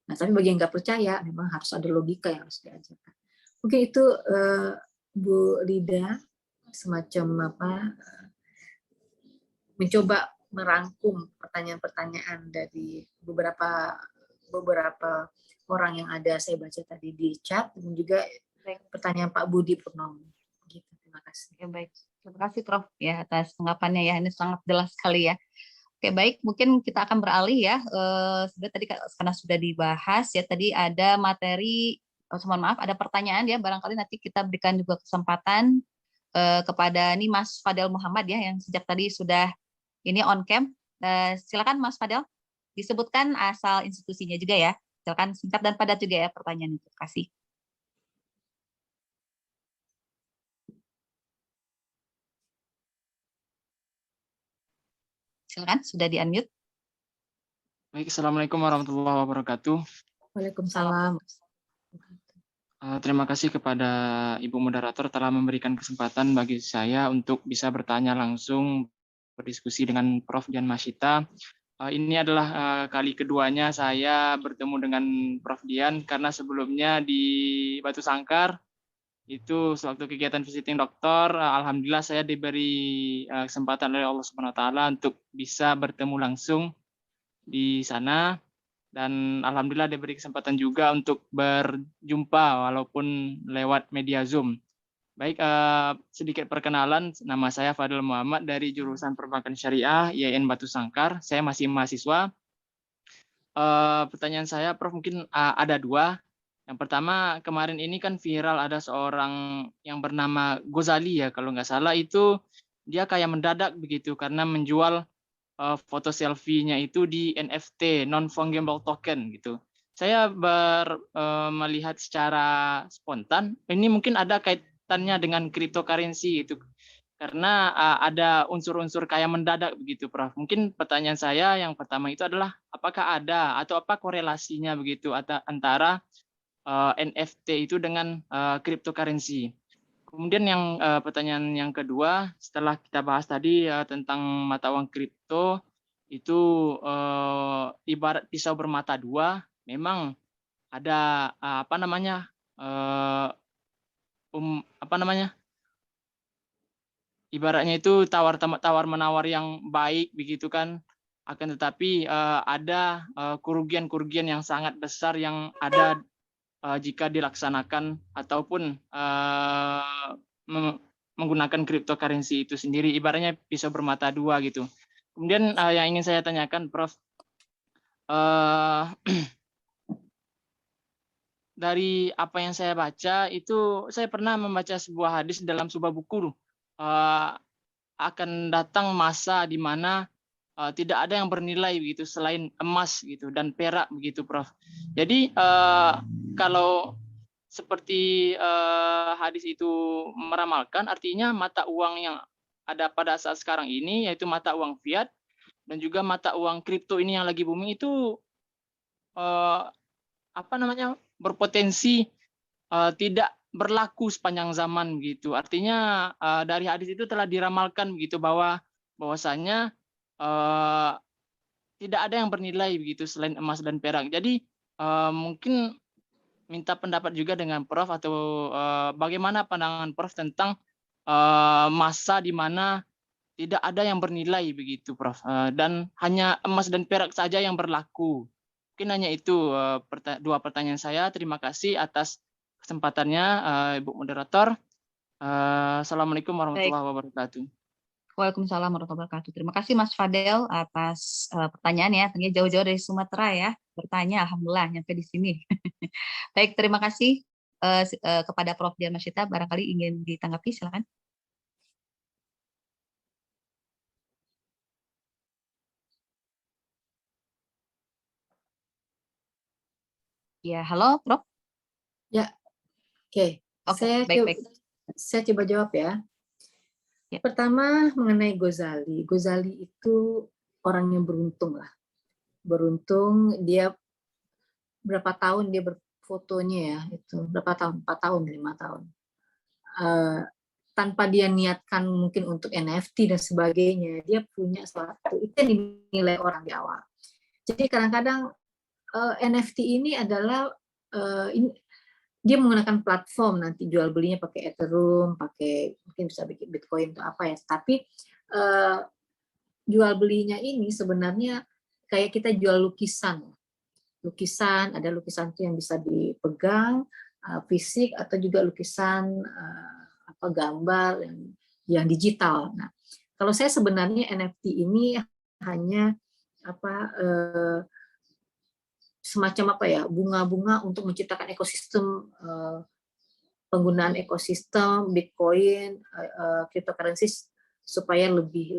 Nah, tapi bagi yang nggak percaya, memang harus ada logika yang harus diajarkan. Mungkin itu Bu Lida, semacam mencoba merangkum pertanyaan-pertanyaan dari beberapa orang yang ada saya baca tadi di chat, dan juga pertanyaan Pak Budi Purnomo. Gitu, terima kasih. Oke, baik. Terima kasih Prof ya atas tanggapannya ya. Ini sangat jelas sekali ya. Oke, baik. Mungkin kita akan beralih ya. Sudah tadi karena sudah dibahas ya, tadi ada materi, mohon maaf, ada pertanyaan ya. Barangkali nanti kita berikan juga kesempatan kepada nih Mas Fadel Muhammad ya, yang sejak tadi sudah ini on cam. Silakan Mas Fadel, disebutkan asal institusinya juga ya. Silakan singkat dan padat juga ya pertanyaan itu. Terima kasih. Silakan, sudah di-unmute. Baik, Assalamualaikum warahmatullahi wabarakatuh. Waalaikumsalam. Terima kasih kepada Ibu Moderator telah memberikan kesempatan bagi saya untuk bisa bertanya langsung, berdiskusi dengan Prof. Dian Masyita. Ini adalah kali keduanya saya bertemu dengan Prof. Dian, karena sebelumnya di Batu Sangkar, itu sewaktu kegiatan visiting doktor, alhamdulillah saya diberi kesempatan oleh Allah Subhanahu wa taala untuk bisa bertemu langsung di sana, dan alhamdulillah diberi kesempatan juga untuk berjumpa walaupun lewat media Zoom. Baik, sedikit perkenalan, nama saya Fadil Muhammad dari jurusan Perbankan Syariah IAIN Batu Sangkar. Saya masih mahasiswa. Pertanyaan saya, Prof, mungkin ada dua. Yang pertama, kemarin ini kan viral ada seorang yang bernama Ghazali ya, kalau nggak salah, itu dia kayak mendadak begitu karena menjual foto selfie-nya itu di NFT, non-fungible token gitu. Saya melihat secara spontan, ini mungkin ada kaitannya dengan cryptocurrency gitu. Karena ada unsur-unsur kayak mendadak begitu, Prof. Mungkin pertanyaan saya yang pertama itu adalah apakah ada atau apa korelasinya begitu antara NFT itu dengan cryptocurrency. Kemudian yang pertanyaan yang kedua, setelah kita bahas tadi tentang mata uang kripto, itu ibarat pisau bermata dua. Memang ada ibaratnya itu tawar menawar yang baik begitu kan. Akan tetapi ada kerugian yang sangat besar yang ada jika dilaksanakan ataupun menggunakan cryptocurrency itu sendiri, ibaratnya pisau bermata dua gitu. Kemudian yang ingin saya tanyakan, Prof, dari apa yang saya baca itu, saya pernah membaca sebuah hadis dalam sebuah buku, akan datang masa di mana tidak ada yang bernilai begitu selain emas gitu dan perak begitu, Prof. Jadi kalau seperti hadis itu meramalkan, artinya mata uang yang ada pada saat sekarang ini, yaitu mata uang fiat dan juga mata uang kripto ini yang lagi booming itu berpotensi tidak berlaku sepanjang zaman gitu. Artinya dari hadis itu telah diramalkan begitu bahwasanya tidak ada yang bernilai begitu selain emas dan perak. Jadi mungkin minta pendapat juga dengan Prof, atau bagaimana pandangan Prof tentang masa di mana tidak ada yang bernilai begitu, Prof, dan hanya emas dan perak saja yang berlaku. Mungkin hanya itu dua pertanyaan saya. Terima kasih atas kesempatannya, Ibu Moderator. Assalamualaikum warahmatullahi wabarakatuh. Waalaikumsalam warahmatullahi wabarakatuh. Terima kasih Mas Fadel atas pertanyaannya. Tentunya jauh-jauh dari Sumatera ya bertanya. Alhamdulillah nyampe di sini. Baik, terima kasih kepada Prof. Dian Masyita. Barangkali ingin ditanggapi, silakan. Ya, halo Prof. Ya, oke. Baik. Saya coba jawab ya. Ya. Pertama mengenai Ghazali. Ghazali itu orang yang beruntung lah. Beruntung, dia berapa tahun dia berfotonya ya, itu berapa tahun, 4 tahun, 5 tahun. Tanpa dia niatkan mungkin untuk NFT dan sebagainya, dia punya suatu, itu yang dinilai orang di awal. Jadi kadang-kadang NFT ini adalah dia menggunakan platform, nanti jual belinya pakai Ethereum, pakai mungkin bisa bikin Bitcoin atau apa ya. Tapi jual belinya ini sebenarnya kayak kita jual lukisan. Lukisan, ada lukisan itu yang bisa dipegang fisik, atau juga lukisan gambar yang digital. Nah, kalau saya sebenarnya NFT ini hanya semacam bunga-bunga untuk menciptakan ekosistem, penggunaan ekosistem Bitcoin, cryptocurrency supaya lebih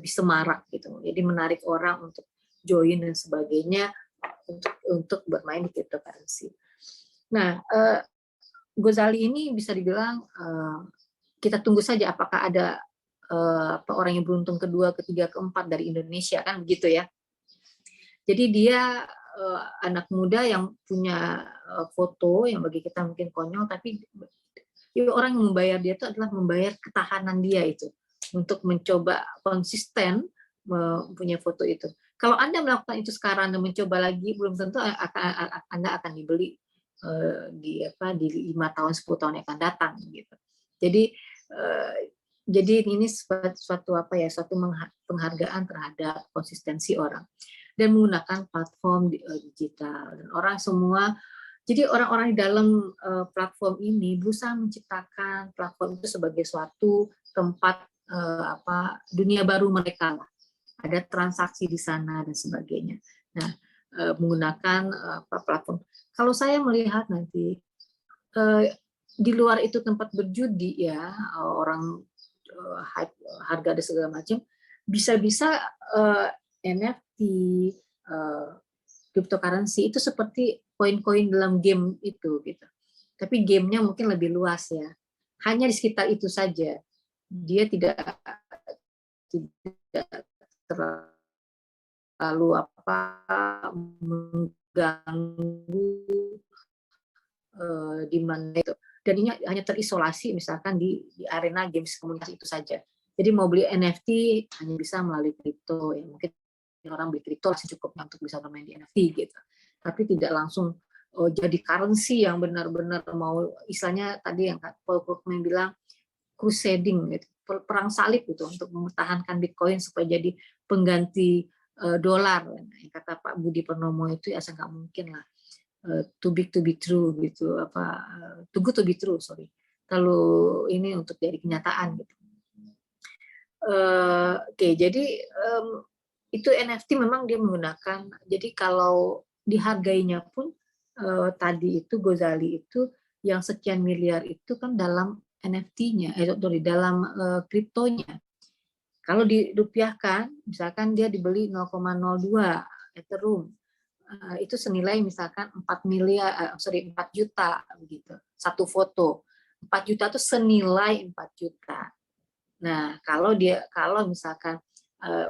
semarak gitu. Jadi menarik orang untuk join dan sebagainya untuk bermain di cryptocurrency. Nah, Gozali ini bisa dibilang kita tunggu saja apakah ada orang yang beruntung kedua, ketiga, keempat dari Indonesia, kan begitu ya. Jadi dia anak muda yang punya foto yang bagi kita mungkin konyol, tapi orang yang membayar dia itu adalah membayar ketahanan dia itu untuk mencoba konsisten mempunyai foto itu. Kalau Anda melakukan itu sekarang dan mencoba lagi, belum tentu Anda akan dibeli di 5 tahun 10 tahun yang akan datang gitu. Jadi ini suatu penghargaan terhadap konsistensi orang dan menggunakan platform digital, dan orang-orang di dalam platform ini berusaha menciptakan platform itu sebagai suatu tempat dunia baru mereka lah. Ada transaksi di sana dan sebagainya. Nah, menggunakan platform. Kalau saya melihat nanti di luar itu tempat berjudi ya, orang harga dan segala macam, bisa-bisa NFT, cryptocurrency itu seperti koin-koin dalam game itu gitu. Tapi gamenya mungkin lebih luas ya. Hanya di sekitar itu saja. Dia tidak terlalu mengganggu di mana itu, dan ini hanya terisolasi misalkan di arena games komunitas itu saja. Jadi mau beli NFT hanya bisa melalui kripto ya, mungkin orang beli kripto masih cukupnya untuk bisa bermain di NFT gitu, tapi tidak langsung jadi currency yang benar-benar mau, istilahnya tadi yang Paul Krugman bilang crusading gitu, perang salib gitu untuk mempertahankan Bitcoin supaya jadi pengganti dolar. Yang kata Pak Budi Purnomo itu ya nggak mungkin lah, too big to be true gitu, too good to be true, sorry. Kalau ini untuk jadi kenyataan gitu. Oke, jadi itu NFT memang dia menggunakan, jadi kalau dihargainya pun tadi itu Gozali itu yang sekian miliar itu kan dalam NFT-nya, dalam kriptonya. Kalau dirupiahkan, misalkan dia dibeli 0,02 Ethereum, itu senilai misalkan 4 juta begitu. Satu foto. 4 juta itu senilai 4 juta. Nah, kalau misalkan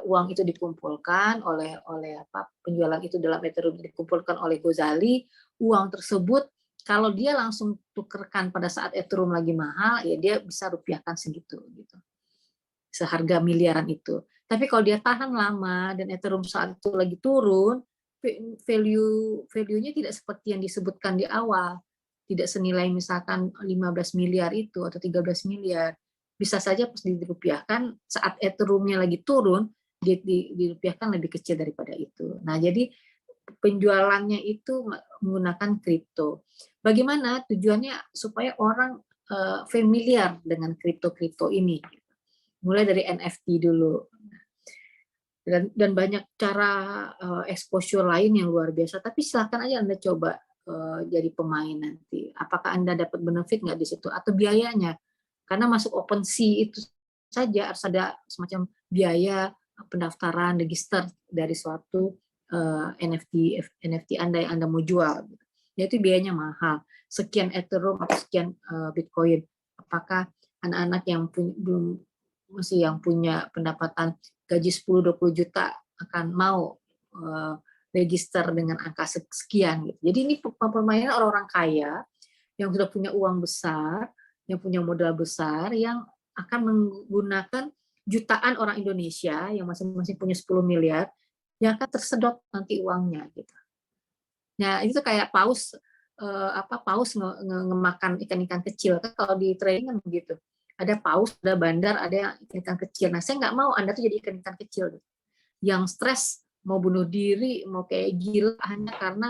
uang itu dikumpulkan oleh penjualan itu dalam Ethereum dikumpulkan oleh Gozali, uang tersebut kalau dia langsung tukerkan pada saat Ethereum lagi mahal, ya dia bisa rupiahkan segitu gitu. Seharga miliaran itu. Tapi kalau dia tahan lama dan Ethereum saat itu lagi turun, value-nya tidak seperti yang disebutkan di awal. Tidak senilai misalkan 15 miliar itu atau 13 miliar. Bisa saja pas dirupiahkan saat Ethereum-nya lagi turun, dirupiahkan lebih kecil daripada itu. Nah, jadi penjualannya itu menggunakan kripto. Bagaimana tujuannya supaya orang familiar dengan kripto-kripto ini. Mulai dari NFT dulu. Dan banyak cara exposure lain yang luar biasa, tapi silakan aja Anda coba jadi pemain nanti. Apakah Anda dapat benefit nggak di situ atau biayanya? Karena masuk OpenSea itu saja harus ada semacam biaya pendaftaran, register dari suatu NFT Anda yang Anda mau jual. Yaitu biayanya mahal. Sekian Ethereum atau sekian Bitcoin. Apakah anak-anak yang punya pendapatan gaji 10-20 juta akan mau register dengan angka sekian gitu. Jadi ini permainan orang-orang kaya yang sudah punya uang besar, yang punya modal besar, yang akan menggunakan jutaan orang Indonesia yang masing-masing punya 10 miliar yang akan tersedot nanti uangnya gitu. Nah, itu kayak paus ngemakan ikan-ikan kecil kan, kalau di trading kan begitu. Ada paus, ada bandar, ada ikan kecil. Nah, saya nggak mau Anda tuh jadi ikan kecil yang stres, mau bunuh diri, mau kayak gila hanya karena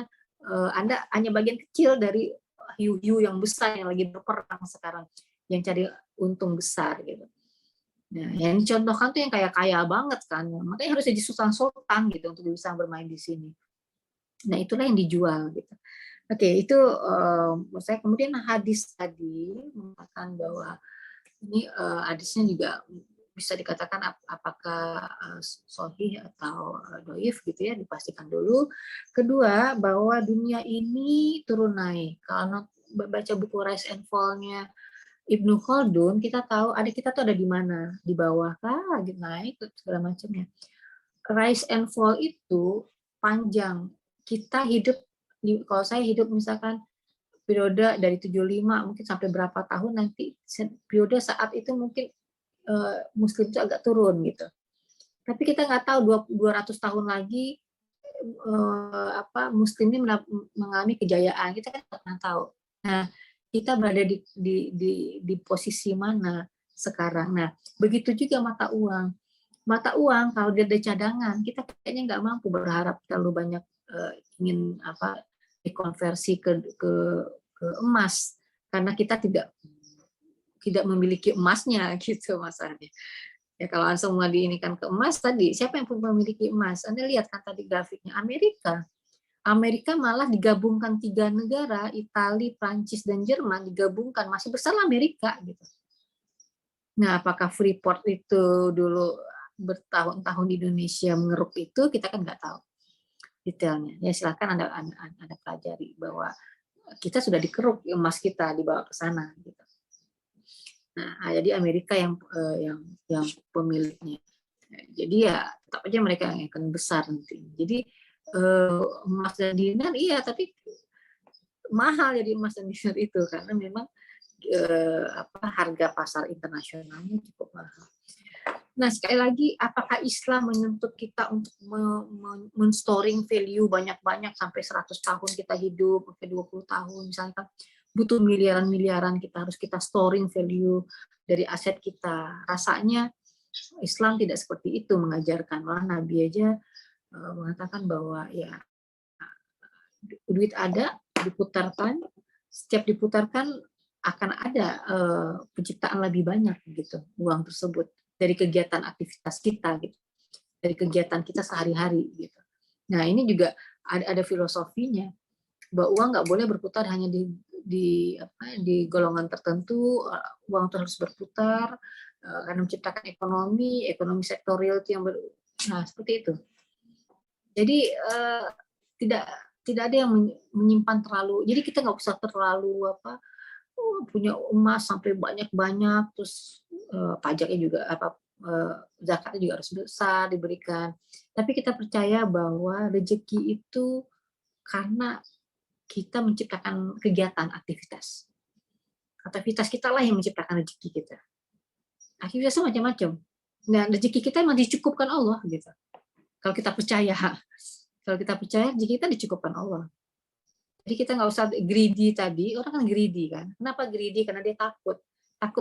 Anda hanya bagian kecil dari hiu-hiu yang besar yang lagi berperang sekarang, yang cari untung besar gitu. Nah, yang dicontohkan tuh yang kayak kaya banget kan, makanya harus jadi sultan-sultan gitu untuk bisa bermain di sini. Nah, itulah yang dijual gitu. Oke, itu menurut saya. Kemudian hadis tadi mengatakan bahwa ini hadisnya juga bisa dikatakan apakah sahih atau dhaif gitu ya, dipastikan dulu. Kedua, bahwa dunia ini turun naik. Kalau baca buku Rise and Fall-nya Ibnu Khaldun, kita tahu kita tuh ada di mana, di bawah kah, gitu, naik segala macamnya. Rise and Fall itu panjang. Kita hidup, kalau saya hidup misalkan periode dari 75 mungkin sampai berapa tahun nanti, periode saat itu mungkin Muslim itu agak turun gitu. Tapi kita nggak tahu 200 tahun lagi Muslim ini mengalami kejayaan, kita kan nggak pernah tahu. Nah, kita berada di posisi mana sekarang. Nah, begitu juga mata uang. Mata uang kalau dia ada cadangan, kita kayaknya nggak mampu berharap terlalu banyak ingin dikonversi ke emas, karena kita tidak memiliki emasnya gitu masalahnya. Ya, kalau semua diinikan ke emas tadi, siapa yang memiliki emas? Anda lihat kan tadi grafiknya, Amerika malah digabungkan 3 negara, Italia, Prancis, dan Jerman digabungkan, masih besar Amerika gitu. Nah, apakah Freeport itu dulu bertahun-tahun di Indonesia mengeruk itu, kita kan nggak tahu detailnya. Ya silakan Anda pelajari bahwa kita sudah dikeruk emas kita dibawa ke sana gitu. Nah, jadi Amerika yang pemiliknya. Jadi ya tetap aja mereka yang akan besar nanti. Jadi emas dan dinar iya, tapi mahal jadi emas dan dinar itu karena memang harga pasar internasionalnya cukup mahal. Nah, sekali lagi, apakah Islam menuntut kita untuk men-storing value banyak-banyak sampai 100 tahun kita hidup, sampai 20 tahun misalkan, butuh miliaran-miliaran kita storing value dari aset kita. Rasanya Islam tidak seperti itu mengajarkan. Malah Nabi aja mengatakan bahwa ya duit ada, diputarkan, setiap diputarkan akan ada penciptaan lebih banyak gitu uang tersebut dari kegiatan aktivitas kita gitu, dari kegiatan kita sehari-hari gitu. Nah, ini juga ada filosofinya bahwa uang nggak boleh berputar hanya di golongan tertentu. Uang itu harus berputar karena menciptakan ekonomi sektorial itu yang nah seperti itu. Jadi tidak ada yang menyimpan terlalu. Jadi kita nggak usah terlalu punya emas sampai banyak-banyak, terus pajaknya juga zakatnya juga harus besar diberikan. Tapi kita percaya bahwa rezeki itu karena kita menciptakan kegiatan aktivitas kita lah yang menciptakan rezeki kita. Aktivitasnya macam-macam. Nah, rezeki kita memang dicukupkan Allah gitu. Kalau kita percaya rezeki kita dicukupkan Allah. Jadi kita nggak usah greedy tadi. Orang kan greedy kan. Kenapa greedy? Karena dia takut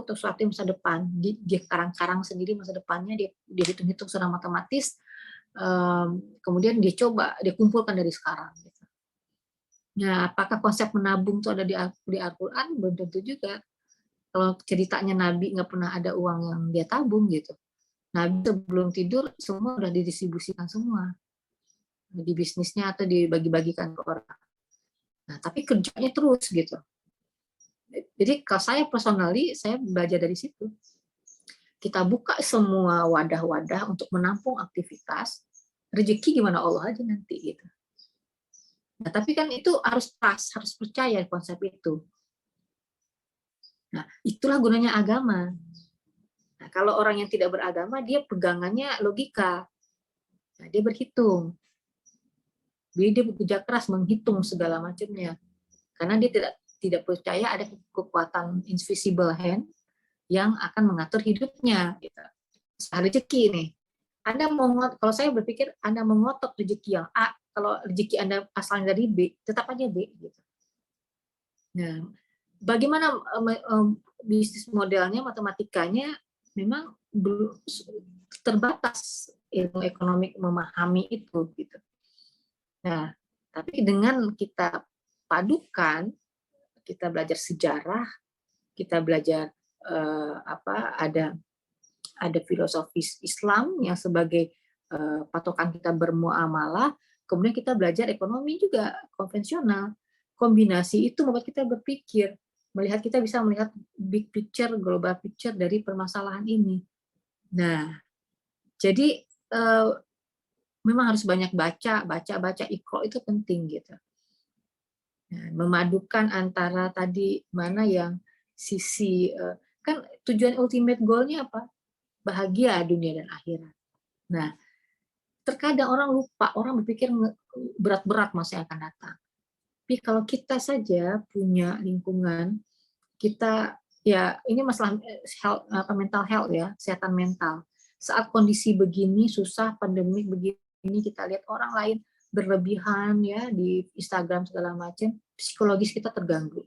sesuatu yang masa depan. Dia karang-karang sendiri masa depannya. Dia hitung-hitung secara matematis. Kemudian dia kumpulkan dari sekarang. Gitu. Nah, apakah konsep menabung itu ada di Al-Quran? Belum tentu juga. Kalau ceritanya Nabi nggak pernah ada uang yang dia tabung gitu. Nabi sebelum tidur semua udah didistribusikan semua. Di bisnisnya atau dibagi-bagikan ke orang. Nah, tapi kerjanya terus gitu. Jadi kalau saya personally, saya belajar dari situ. Kita buka semua wadah-wadah untuk menampung aktivitas, rezeki gimana Allah aja nanti gitu. Nah, tapi kan itu harus percaya konsep itu. Nah, itulah gunanya agama. Nah, kalau orang yang tidak beragama, dia pegangannya logika. Nah, dia berhitung. Dia bekerja keras menghitung segala macamnya. Karena dia tidak percaya ada kekuatan invisible hand yang akan mengatur hidupnya. Gitu. Rezeki nih. Kalau saya berpikir Anda mengotot rezeki yang A, kalau rezeki Anda asalnya dari B, tetap aja B. Gitu. Nah, bagaimana bisnis modelnya, matematikanya memang belum terbatas ilmu ekonomi memahami itu gitu. Nah, tapi dengan kita padukan, kita belajar sejarah, kita belajar ada filosofis Islam yang sebagai patokan kita bermuamalah, kemudian kita belajar ekonomi juga konvensional. Kombinasi itu membuat kita berpikir, kita bisa melihat big picture, global picture dari permasalahan ini. Nah, jadi memang harus banyak baca Iqra itu penting gitu. Nah, memadukan antara tadi mana yang sisi kan tujuan ultimate goal-nya apa? Bahagia dunia dan akhirat. Nah, terkadang orang lupa, orang berpikir berat-berat masa yang akan datang. Tapi kalau kita saja punya lingkungan, kita ya ini masalah health, mental health ya, kesehatan mental. Saat kondisi begini susah, pandemik begini, kita lihat orang lain berlebihan ya di Instagram segala macam, psikologis kita terganggu.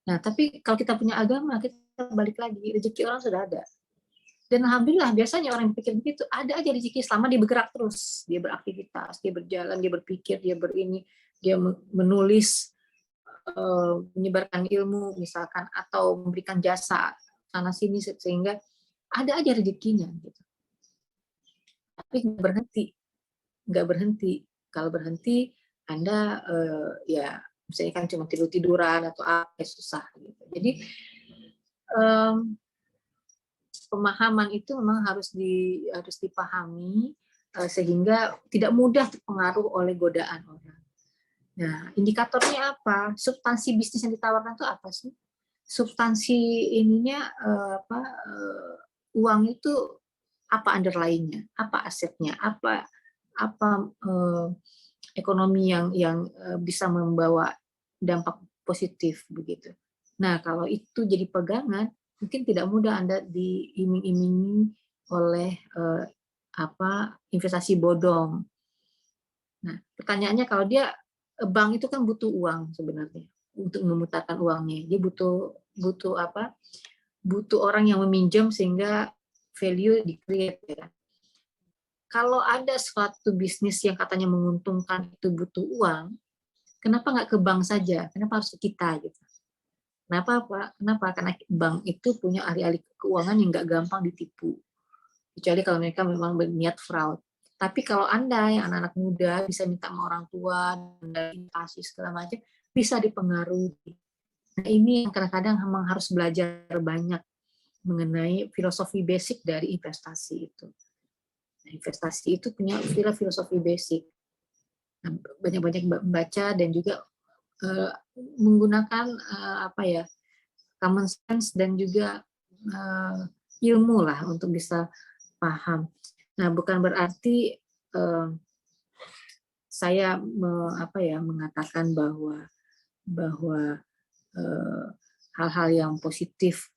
Nah, tapi kalau kita punya agama, kita balik lagi, rezeki orang sudah ada. Dan alhamdulillah biasanya orang yang berpikir begitu, ada aja rezeki selama dia bergerak terus, dia beraktivitas, dia berjalan, dia berpikir, dia dia menulis, menyebarkan ilmu misalkan, atau memberikan jasa sana sini, sehingga ada aja rezekinya gitu. Tapi nggak berhenti. Kalau berhenti, Anda ya misalnya kan cuma tiduran atau apa, susah gitu. Jadi pemahaman itu memang harus dipahami sehingga tidak mudah terpengaruh oleh godaan orang. Nah, indikatornya apa? Substansi bisnis yang ditawarkan itu apa sih? Substansi ininya uang itu apa underlying-nya, apa asetnya, apa ekonomi yang bisa membawa dampak positif begitu. Nah, kalau itu jadi pegangan, mungkin tidak mudah Anda diiming-imingi oleh investasi bodong. Nah, pertanyaannya kalau dia bank itu kan butuh uang sebenarnya untuk memutarkan uangnya. Dia butuh apa? Butuh orang yang meminjam sehingga value di-create ya. Kalau ada suatu bisnis yang katanya menguntungkan itu butuh uang, kenapa nggak ke bank saja? Kenapa harus ke kita gitu? Kenapa? Karena bank itu punya ahli-ahli keuangan yang nggak gampang ditipu. Kecuali kalau mereka memang berniat fraud. Tapi kalau Anda yang anak-anak muda bisa minta sama orang tua, investasi segala macam, bisa dipengaruhi. Nah, ini yang kadang-kadang memang harus belajar banyak mengenai filosofi basic dari investasi itu. Nah, investasi itu punya filosofi basic. Nah, banyak-banyak membaca dan juga menggunakan common sense dan juga ilmu lah untuk bisa paham. Nah, bukan berarti saya mengatakan bahwa hal-hal yang positif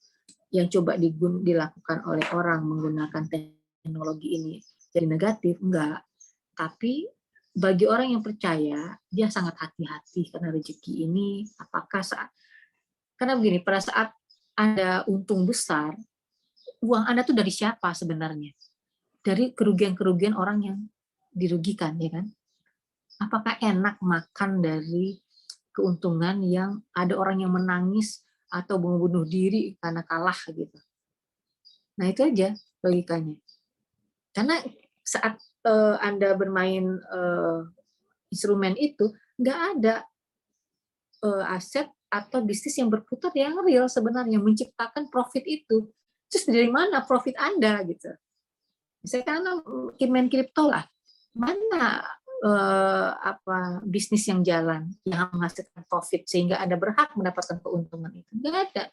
yang coba dilakukan oleh orang menggunakan teknologi ini jadi negatif, enggak. Tapi bagi orang yang percaya, dia sangat hati-hati karena rezeki ini karena begini, pada saat Anda untung besar, uang Anda tuh dari siapa sebenarnya? Dari kerugian-kerugian orang yang dirugikan, ya kan? Apakah enak makan dari keuntungan yang ada orang yang menangis atau membunuh diri karena kalah gitu? Nah, itu aja logikanya. Karena saat Anda bermain instrumen itu, nggak ada aset atau bisnis yang berputar yang real sebenarnya menciptakan profit itu. Terus dari mana profit Anda gitu? Misalkan main kripto lah, mana bisnis yang jalan yang menghasilkan profit sehingga Anda berhak mendapatkan keuntungan itu? Nggak ada.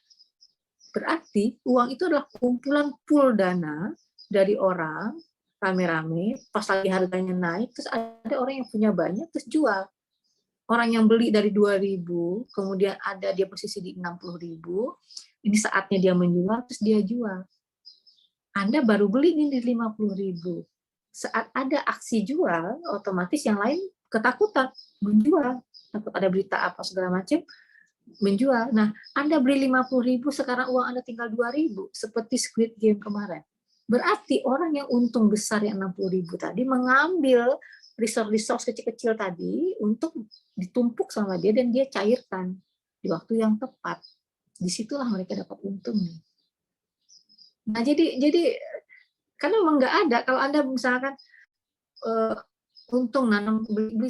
Berarti uang itu adalah kumpulan pool dana dari orang rame-rame, pas lagi harganya naik, terus ada orang yang punya banyak, terus jual. Orang yang beli dari 2.000, kemudian ada dia posisi di 60.000, ini saatnya dia menjual, terus dia jual. Anda baru beli ini di 50.000. Saat ada aksi jual, otomatis yang lain ketakutan menjual, takut ada berita apa segala macam, menjual. Nah, Anda beli 50.000, sekarang uang Anda tinggal 2.000, seperti Squid Game kemarin. Berarti orang yang untung besar yang 60.000 tadi mengambil resource kecil-kecil tadi untuk ditumpuk sama dia dan dia cairkan di waktu yang tepat. Disitulah mereka dapat untung. Nah, jadi karena memang nggak ada. Kalau Anda misalkan untung nanam beli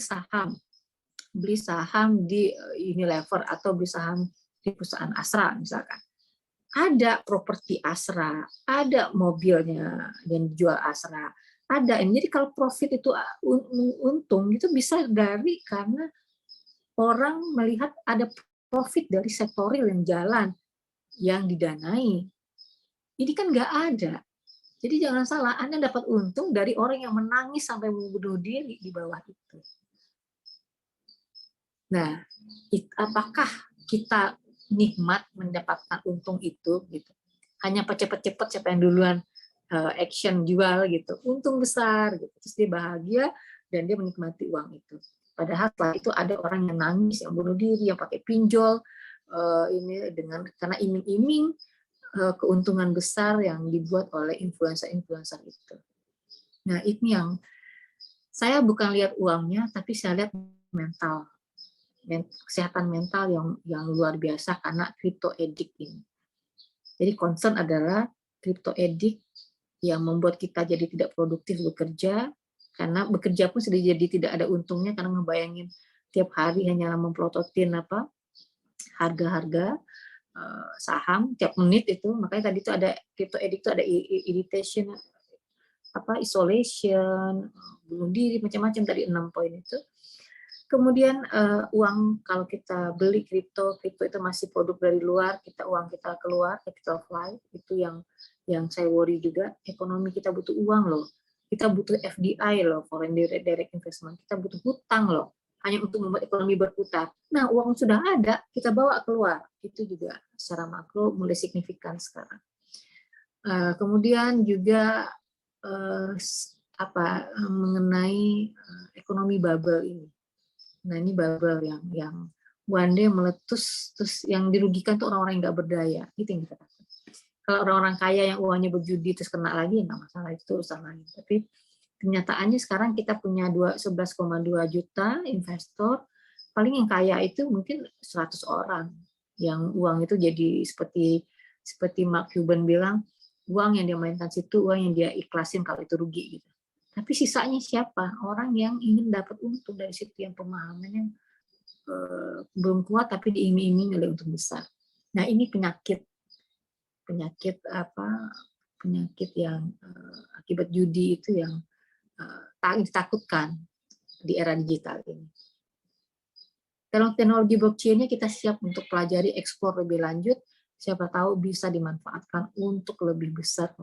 saham di Unilever atau beli saham di perusahaan Astra misalkan, ada properti Astra, ada mobilnya yang dijual Astra, ada. Jadi kalau profit itu untung itu bisa dari karena orang melihat ada profit dari sektoril yang jalan, yang didanai. Ini kan nggak ada. Jadi jangan salah, Anda dapat untung dari orang yang menangis sampai membunuh diri di bawah itu. Nah, apakah kita nikmat mendapatkan untung itu? Gitu. Hanya cepet-cepet siapa yang duluan action jual gitu, untung besar gitu. Terus dia bahagia dan dia menikmati uang itu. Padahal setelah itu ada orang yang nangis, yang bunuh diri, yang pakai pinjol ini karena iming-iming keuntungan besar yang dibuat oleh influencer-influencer itu. Nah, ini yang saya bukan lihat uangnya, tapi saya lihat mental, kesehatan mental yang luar biasa karena crypto addict ini. Jadi concern adalah crypto addict yang membuat kita jadi tidak produktif bekerja, karena bekerja pun sudah jadi tidak ada untungnya karena ngebayangin tiap hari hanya memprototin harga-harga saham tiap menit itu. Makanya tadi itu ada crypto addict itu ada irritation, isolation, bunuh diri, macam-macam tadi 6 poin itu. Kemudian uang, kalau kita beli kripto itu masih produk dari luar, uang kita keluar, capital flight, itu yang saya worry juga. Ekonomi kita butuh uang loh, kita butuh FDI loh, foreign direct investment, kita butuh hutang loh, hanya untuk membuat ekonomi berputar. Nah, uang sudah ada, kita bawa keluar, itu juga secara makro mulai signifikan sekarang. Kemudian juga mengenai ekonomi bubble ini. Nah, ini bubble yang one day meletus, terus yang dirugikan tuh orang-orang yang nggak berdaya. Itu yang kita takut. Kalau orang-orang kaya yang uangnya berjudi terus kena lagi, nggak masalah, itu urusan lain. Tapi kenyataannya sekarang kita punya 11,2 juta investor, paling yang kaya itu mungkin 100 orang, yang uang itu jadi seperti Mark Cuban bilang, uang yang dia mainkan situ, uang yang dia ikhlasin kalau itu rugi gitu. Tapi sisanya siapa? Orang yang ingin dapat untung dari situ, yang pemahamannya belum kuat tapi diiming-iming oleh untung besar. Nah, ini penyakit yang akibat judi itu yang ditakutkan di era digital ini. Dalam teknologi blockchain-nya kita siap untuk pelajari, eksplor lebih lanjut, siapa tahu bisa dimanfaatkan untuk lebih besar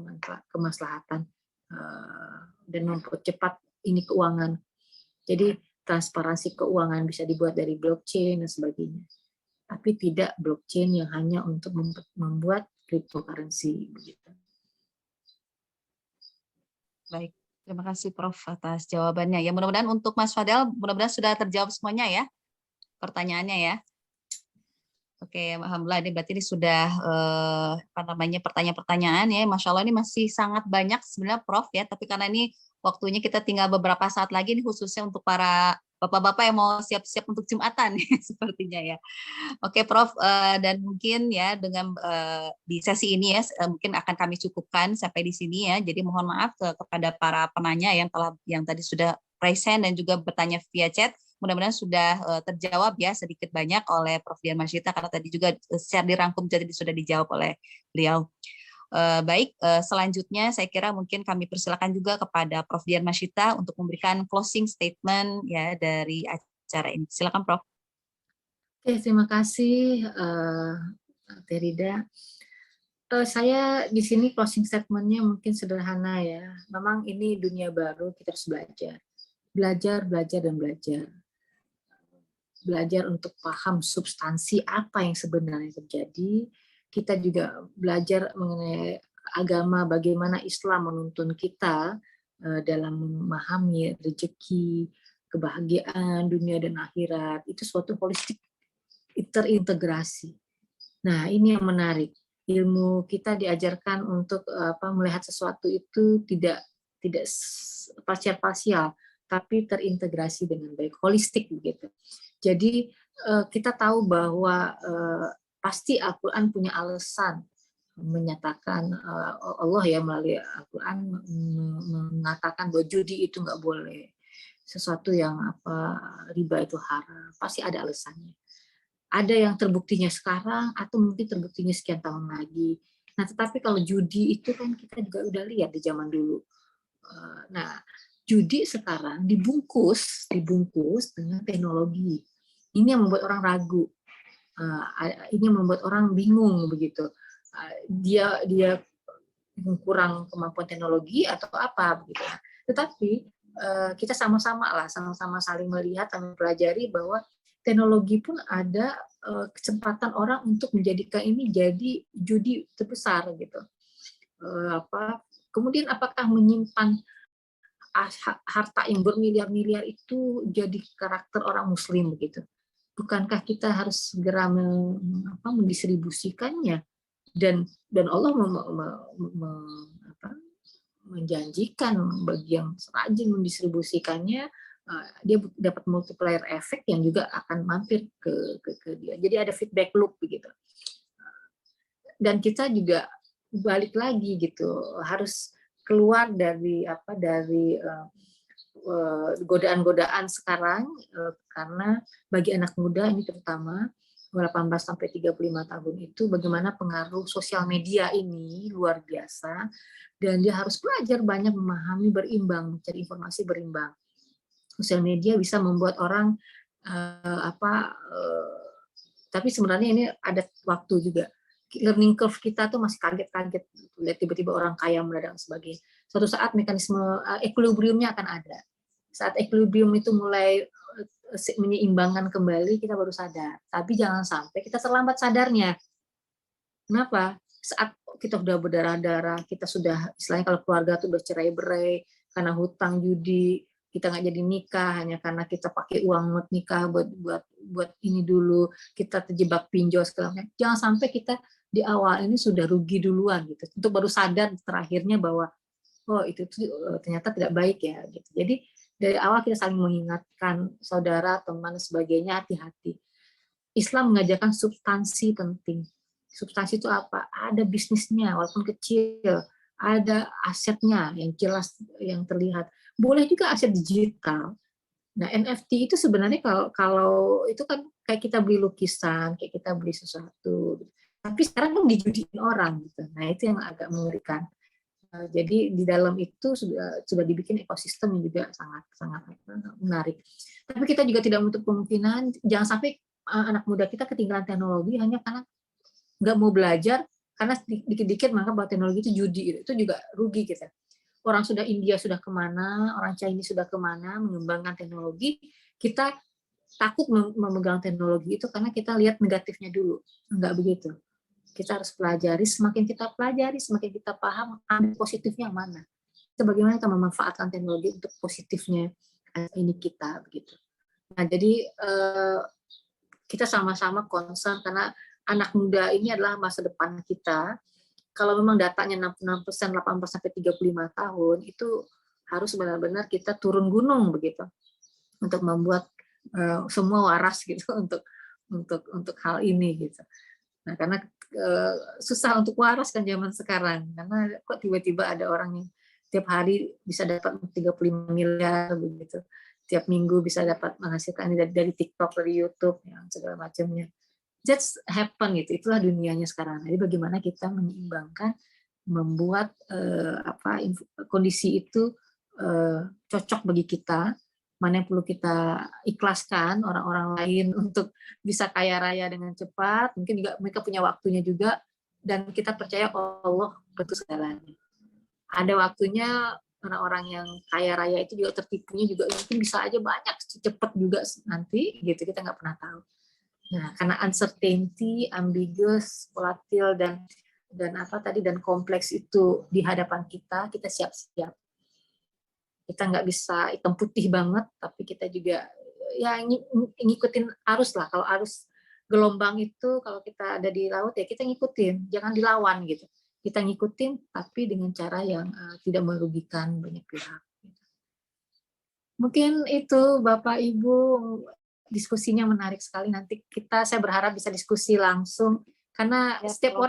kemaslahatan dan mempercepat ini keuangan. Jadi transparansi keuangan bisa dibuat dari blockchain dan sebagainya. Tapi tidak blockchain yang hanya untuk membuat cryptocurrency begitu. Baik, terima kasih Prof atas jawabannya. Ya, mudah-mudahan untuk Mas Fadel, mudah-mudahan sudah terjawab semuanya ya pertanyaannya ya. Oke, alhamdulillah ini berarti ini sudah pertanyaan-pertanyaan ya. Masya Allah ini masih sangat banyak sebenarnya Prof ya, tapi karena ini waktunya kita tinggal beberapa saat lagi nih, khususnya untuk para bapak-bapak yang mau siap-siap untuk Jumatan sepertinya ya. Oke Prof, dan mungkin ya dengan di sesi ini ya mungkin akan kami cukupkan sampai di sini ya. Jadi mohon maaf kepada para penanya yang tadi sudah present dan juga bertanya via chat. Mudah-mudahan sudah terjawab ya sedikit banyak oleh Prof Dian Masyita, karena tadi juga secara dirangkum jadi sudah dijawab oleh beliau. Baik, selanjutnya saya kira mungkin kami persilakan juga kepada Prof Dian Masyita untuk memberikan closing statement ya dari acara ini. Silakan Prof. Oke, terima kasih Terida. Saya di sini closing statement-nya mungkin sederhana ya. Memang ini dunia baru, kita harus belajar. Belajar dan belajar. Belajar untuk paham substansi apa yang sebenarnya terjadi. Kita juga belajar mengenai agama, bagaimana Islam menuntun kita dalam memahami rezeki, kebahagiaan dunia dan akhirat. Itu suatu holistik terintegrasi. Nah, ini yang menarik. Ilmu kita diajarkan untuk melihat sesuatu itu tidak parsial-parsial, tapi terintegrasi dengan baik, holistik begitu. Jadi kita tahu bahwa pasti Al-Quran punya alasan menyatakan Allah ya melalui Al-Quran mengatakan bahwa judi itu nggak boleh, sesuatu yang riba itu haram, pasti ada alasannya. Ada yang terbuktinya sekarang atau mungkin terbuktinya sekian tahun lagi. Nah, tetapi kalau judi itu kan kita juga udah lihat di zaman dulu. Nah, judi sekarang dibungkus dengan teknologi. Ini yang membuat orang ragu. Ini yang membuat orang bingung begitu. Dia kurang kemampuan teknologi atau apa begitu. Tetapi kita sama-sama saling melihat, saling mempelajari bahwa teknologi pun ada kesempatan orang untuk menjadikan ini jadi judi terbesar gitu. Kemudian apakah menyimpan harta yang bermiliar-miliar itu jadi karakter orang Muslim begitu? Bukankah kita harus segera mendistribusikannya? Dan Allah menjanjikan bagi yang rajin mendistribusikannya, dia dapat multiplier efek yang juga akan mampir ke dia. Jadi ada feedback loop begitu. Dan kita juga balik lagi gitu, harus keluar dari godaan-godaan sekarang, karena bagi anak muda ini terutama 18 sampai 35 tahun itu bagaimana pengaruh sosial media ini luar biasa, dan dia harus belajar banyak memahami berimbang, mencari informasi berimbang. Sosial media bisa membuat orang tapi sebenarnya ini ada waktu juga. Learning curve kita tuh masih kaget-kaget, lihat tiba-tiba orang kaya mendadak sebagainya. Suatu saat mekanisme equilibriumnya akan ada. Saat equilibrium itu mulai menyeimbangkan kembali, kita baru sadar. Tapi jangan sampai kita terlambat sadarnya. Kenapa? Saat kita sudah berdarah-darah, kita sudah, istilahnya kalau keluarga tuh udah cerai-berai karena hutang judi, kita nggak jadi nikah hanya karena kita pakai uang buat nikah, buat ini dulu, kita terjebak pinjol segala macam. Jangan sampai kita di awal ini sudah rugi duluan gitu, untuk baru sadar terakhirnya bahwa itu ternyata tidak baik ya gitu. Jadi dari awal kita saling mengingatkan saudara, teman, sebagainya, hati-hati. Islam mengajarkan substansi penting. Substansi itu apa? Ada bisnisnya walaupun kecil, ada asetnya yang jelas, yang terlihat. Boleh juga aset digital. Nah, NFT itu sebenarnya kalau itu kan kayak kita beli lukisan, kayak kita beli sesuatu. Tapi sekarang kan dijudiin orang gitu. Nah, itu yang agak mengerikan. Jadi di dalam itu sudah dibikin ekosistem yang juga sangat menarik. Tapi kita juga tidak menutup kemungkinan jangan sampai anak muda kita ketinggalan teknologi hanya karena nggak mau belajar, karena dikit-dikit menganggap bahwa teknologi itu judi. Itu juga rugi kita. Orang sudah India sudah kemana, orang China sudah kemana mengembangkan teknologi, kita takut memegang teknologi itu karena kita lihat negatifnya dulu. Enggak begitu. Kita harus pelajari, semakin kita pelajari, semakin kita paham ambil positifnya mana. Kita bagaimana kita memanfaatkan teknologi untuk positifnya ini kita begitu. Nah, jadi kita sama-sama concern karena anak muda ini adalah masa depan kita. Kalau memang datanya 66%, 18 sampai 35 tahun, itu harus benar-benar kita turun gunung begitu untuk membuat semua waras gitu untuk hal ini gitu. Nah, karena susah untuk waras kan zaman sekarang, karena kok tiba-tiba ada orang yang tiap hari bisa dapat 35 miliar begitu, tiap minggu bisa dapat menghasilkan dari TikTok, dari YouTube, yang segala macamnya. Just happen gitu, itulah dunianya sekarang. Jadi bagaimana kita menyeimbangkan, membuat kondisi itu cocok bagi kita, mana yang perlu kita ikhlaskan orang-orang lain untuk bisa kaya raya dengan cepat, mungkin juga mereka punya waktunya juga, dan kita percaya Allah betul segalanya. Ada waktunya orang-orang yang kaya raya itu juga tertipunya juga mungkin bisa aja banyak cepat juga nanti gitu, kita nggak pernah tahu. Nah, karena uncertainty, ambiguous, volatil dan kompleks itu di hadapan kita siap-siap. Kita nggak bisa hitam putih banget, tapi kita juga ya ngikutin arus lah. Kalau arus gelombang itu kalau kita ada di laut ya kita ngikutin, jangan dilawan gitu. Kita ngikutin tapi dengan cara yang tidak merugikan banyak pihak. Mungkin itu Bapak Ibu, diskusinya menarik sekali. Nanti saya berharap bisa diskusi langsung karena Ya, setiap Prof.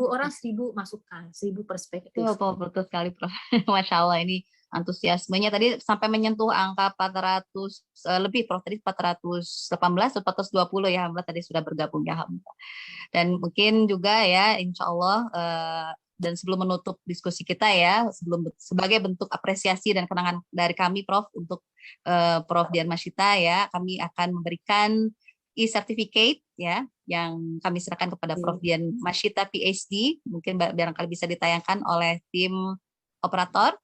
orang 1000 masukan, 1000 perspektif. Betul sekali, Prof. Masya Allah, ini antusiasmenya tadi sampai menyentuh angka 400 lebih, Prof. Tadi 418 atau 420 ya, Alhamdulillah tadi sudah bergabung ya, Alhamdulillah. Dan mungkin juga ya, insya Allah, dan sebelum menutup diskusi kita ya, sebagai bentuk apresiasi dan kenangan dari kami, Prof, untuk Prof Dian Masyita ya, kami akan memberikan e-certificate ya, yang kami serahkan kepada Prof Dian Masyita PhD, mungkin barangkali bisa ditayangkan oleh tim operator.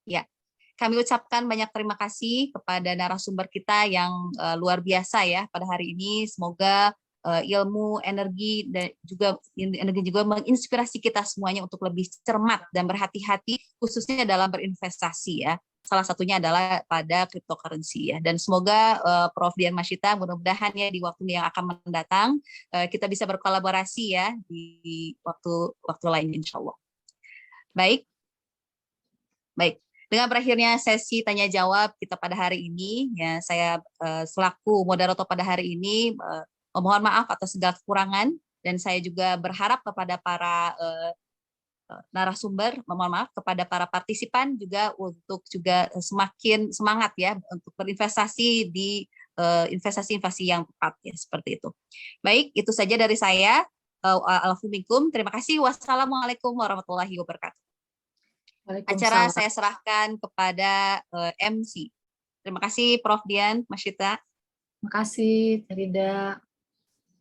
Ya, kami ucapkan banyak terima kasih kepada narasumber kita yang luar biasa ya pada hari ini. Semoga ilmu, energi dan juga menginspirasi kita semuanya untuk lebih cermat dan berhati-hati, khususnya dalam berinvestasi ya. Salah satunya adalah pada cryptocurrency ya. Dan semoga Prof Dian Masyita mudah-mudahan ya di waktu yang akan mendatang kita bisa berkolaborasi ya di waktu lain insya Allah. Baik. Dengan berakhirnya sesi tanya jawab kita pada hari ini ya, saya selaku moderator pada hari ini mohon maaf atas segala kekurangan, dan saya juga berharap kepada para narasumber, mohon maaf kepada para partisipan juga untuk juga semakin semangat ya untuk berinvestasi di investasi-investasi yang tepat ya, seperti itu. Baik, itu saja dari saya. Alhamdulillah, terima kasih. Wassalamualaikum warahmatullahi wabarakatuh. Acara saya serahkan kepada MC. Terima kasih Prof Dian Masyita. Terima kasih Rida.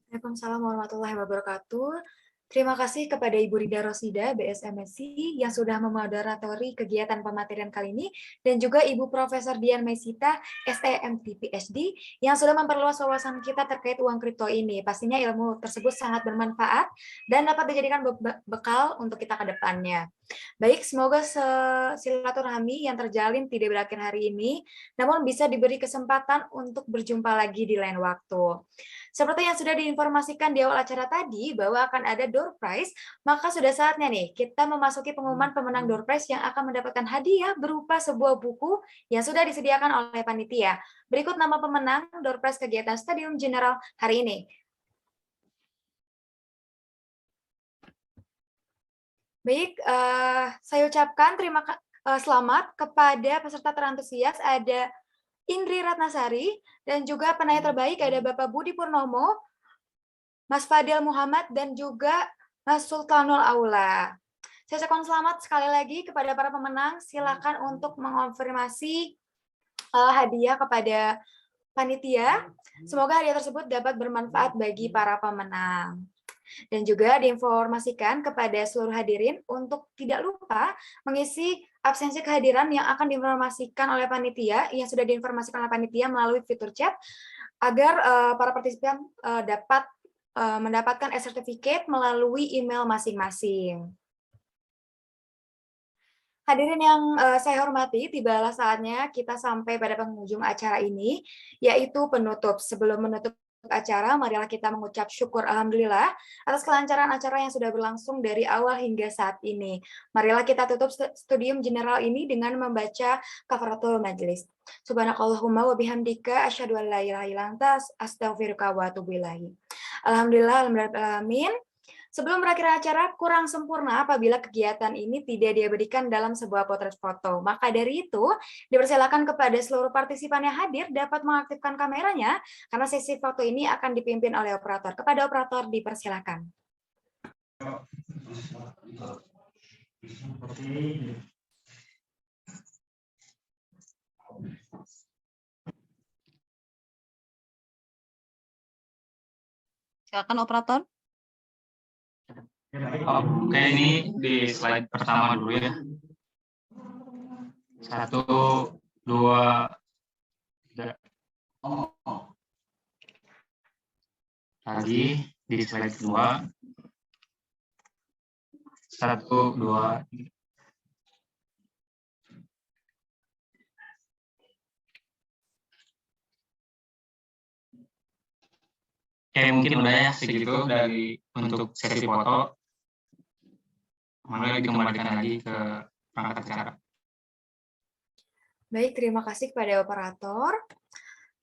Waalaikumsalam warahmatullahi wabarakatuh. Terima kasih kepada Ibu Rida Rosida, BSMSI, yang sudah memoderatori kegiatan pematerian kali ini, dan juga Ibu Profesor Dian Masyita, SEMT PhD, yang sudah memperluas wawasan kita terkait uang kripto ini. Pastinya ilmu tersebut sangat bermanfaat dan dapat dijadikan bekal untuk kita ke depannya. Baik, semoga silaturahmi yang terjalin tidak berakhir hari ini, namun bisa diberi kesempatan untuk berjumpa lagi di lain waktu. Seperti yang sudah diinformasikan di awal acara tadi, bahwa akan ada door prize, maka sudah saatnya nih kita memasuki pengumuman pemenang door prize yang akan mendapatkan hadiah berupa sebuah buku yang sudah disediakan oleh panitia. Berikut nama pemenang door prize kegiatan Stadium General hari ini. Baik, saya ucapkan selamat kepada peserta terantusias, ada Indri Ratnasari, dan juga penanya terbaik ada Bapak Budi Purnomo, Mas Fadil Muhammad, dan juga Mas Sultanul Aula. Saya ucapkan selamat sekali lagi kepada para pemenang. Silakan untuk mengonfirmasi hadiah kepada panitia. Semoga hadiah tersebut dapat bermanfaat bagi para pemenang. Dan juga diinformasikan kepada seluruh hadirin untuk tidak lupa mengisi absensi kehadiran yang akan diinformasikan oleh panitia, yang sudah diinformasikan oleh panitia melalui fitur chat, agar para partisipan dapat mendapatkan e-certificate melalui email masing-masing. Hadirin yang saya hormati, tibalah saatnya kita sampai pada penghujung acara ini, yaitu penutup. Sebelum menutup acara, marilah kita mengucap syukur alhamdulillah atas kelancaran acara yang sudah berlangsung dari awal hingga saat ini. Marilah kita tutup studium general ini dengan membaca kafaratul majelis. Subhanakallahumma wa bihamdika asyhadu an la ilaha illa anta astaghfiruka wa atubu ilaik. Alhamdulillah, alamin. Sebelum berakhir acara, kurang sempurna apabila kegiatan ini tidak diabadikan dalam sebuah potret foto. Maka dari itu, dipersilakan kepada seluruh partisipan yang hadir dapat mengaktifkan kameranya, karena sesi foto ini akan dipimpin oleh operator. Kepada operator, dipersilakan. Silakan operator. Oke, ini di slide pertama dulu ya. 1, 2, 3. Lagi di slide kedua. 1, 2, 3. Kayak mungkin udah ya segitu dari untuk sesi foto. Mangga dikembalikan lagi ke perangkat acara. Baik, terima kasih kepada operator.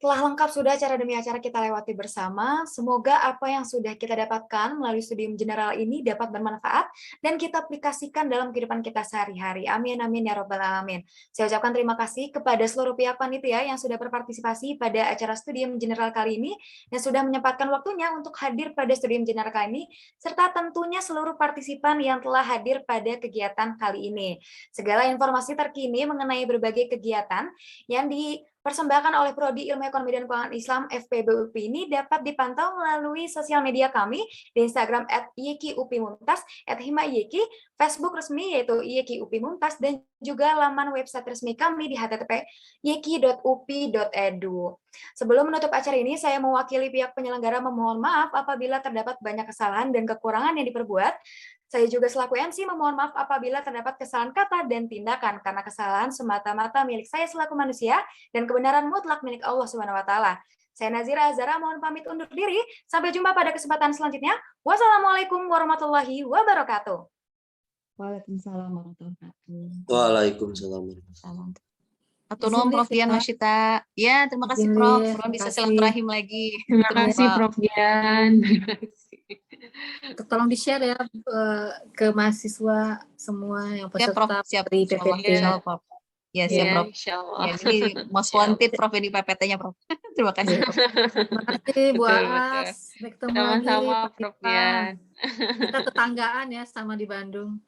Telah lengkap sudah acara demi acara kita lewati bersama. Semoga apa yang sudah kita dapatkan melalui studium general ini dapat bermanfaat dan kita aplikasikan dalam kehidupan kita sehari-hari. Amin, amin, ya robbal alamin. Saya ucapkan terima kasih kepada seluruh pihak panitia yang sudah berpartisipasi pada acara studium general kali ini dan sudah menyempatkan waktunya untuk hadir pada studium general kali ini, serta tentunya seluruh partisipan yang telah hadir pada kegiatan kali ini. Segala informasi terkini mengenai berbagai kegiatan yang dipersembahkan oleh Prodi Ilmu Ekonomi dan Keuangan Islam FPB UPI ini dapat dipantau melalui sosial media kami di Instagram @YEKI-UPI-Mumtaz, @HIMA-YEKI, Facebook resmi yaitu YEKI-UPI-Mumtaz, dan juga laman website resmi kami di http://yeki.upi.edu. Sebelum menutup acara ini, saya mewakili pihak penyelenggara memohon maaf apabila terdapat banyak kesalahan dan kekurangan yang diperbuat. Saya juga selaku MC memohon maaf apabila terdapat kesalahan kata dan tindakan, karena kesalahan semata-mata milik saya selaku manusia dan kebenaran mutlak milik Allah Subhanahu wa taala. Saya Nazira Azhara mohon pamit undur diri. Sampai jumpa pada kesempatan selanjutnya. Wassalamualaikum warahmatullahi wabarakatuh. Waalaikumsalam warahmatullahi wabarakatuh. Waalaikumsalam. Salam. Atunum Prof Dian Masyita. Ya, terima kasih Izin, Prof. Liz. Prof bisa Terima kasih. silaturahim lagi. Terima Atunum, kasih Pak. Prof Dian. Terima kasih. Tolong di-share ya ke mahasiswa semua yang Ya, Prof. peserta Siap. dari Insyaallah, PPT. insyaallah, Prof. Ya, siap, Ya, Prof. insyaallah. Ya, ini most wanted Prof ini PPT-nya, Prof. Terima kasih, Prof. Terima kasih Bu Betul, Aas. Sampai ketemu lagi Sama-sama Pak Prof Ipan. Dian. Kita tetanggaan ya sama di Bandung.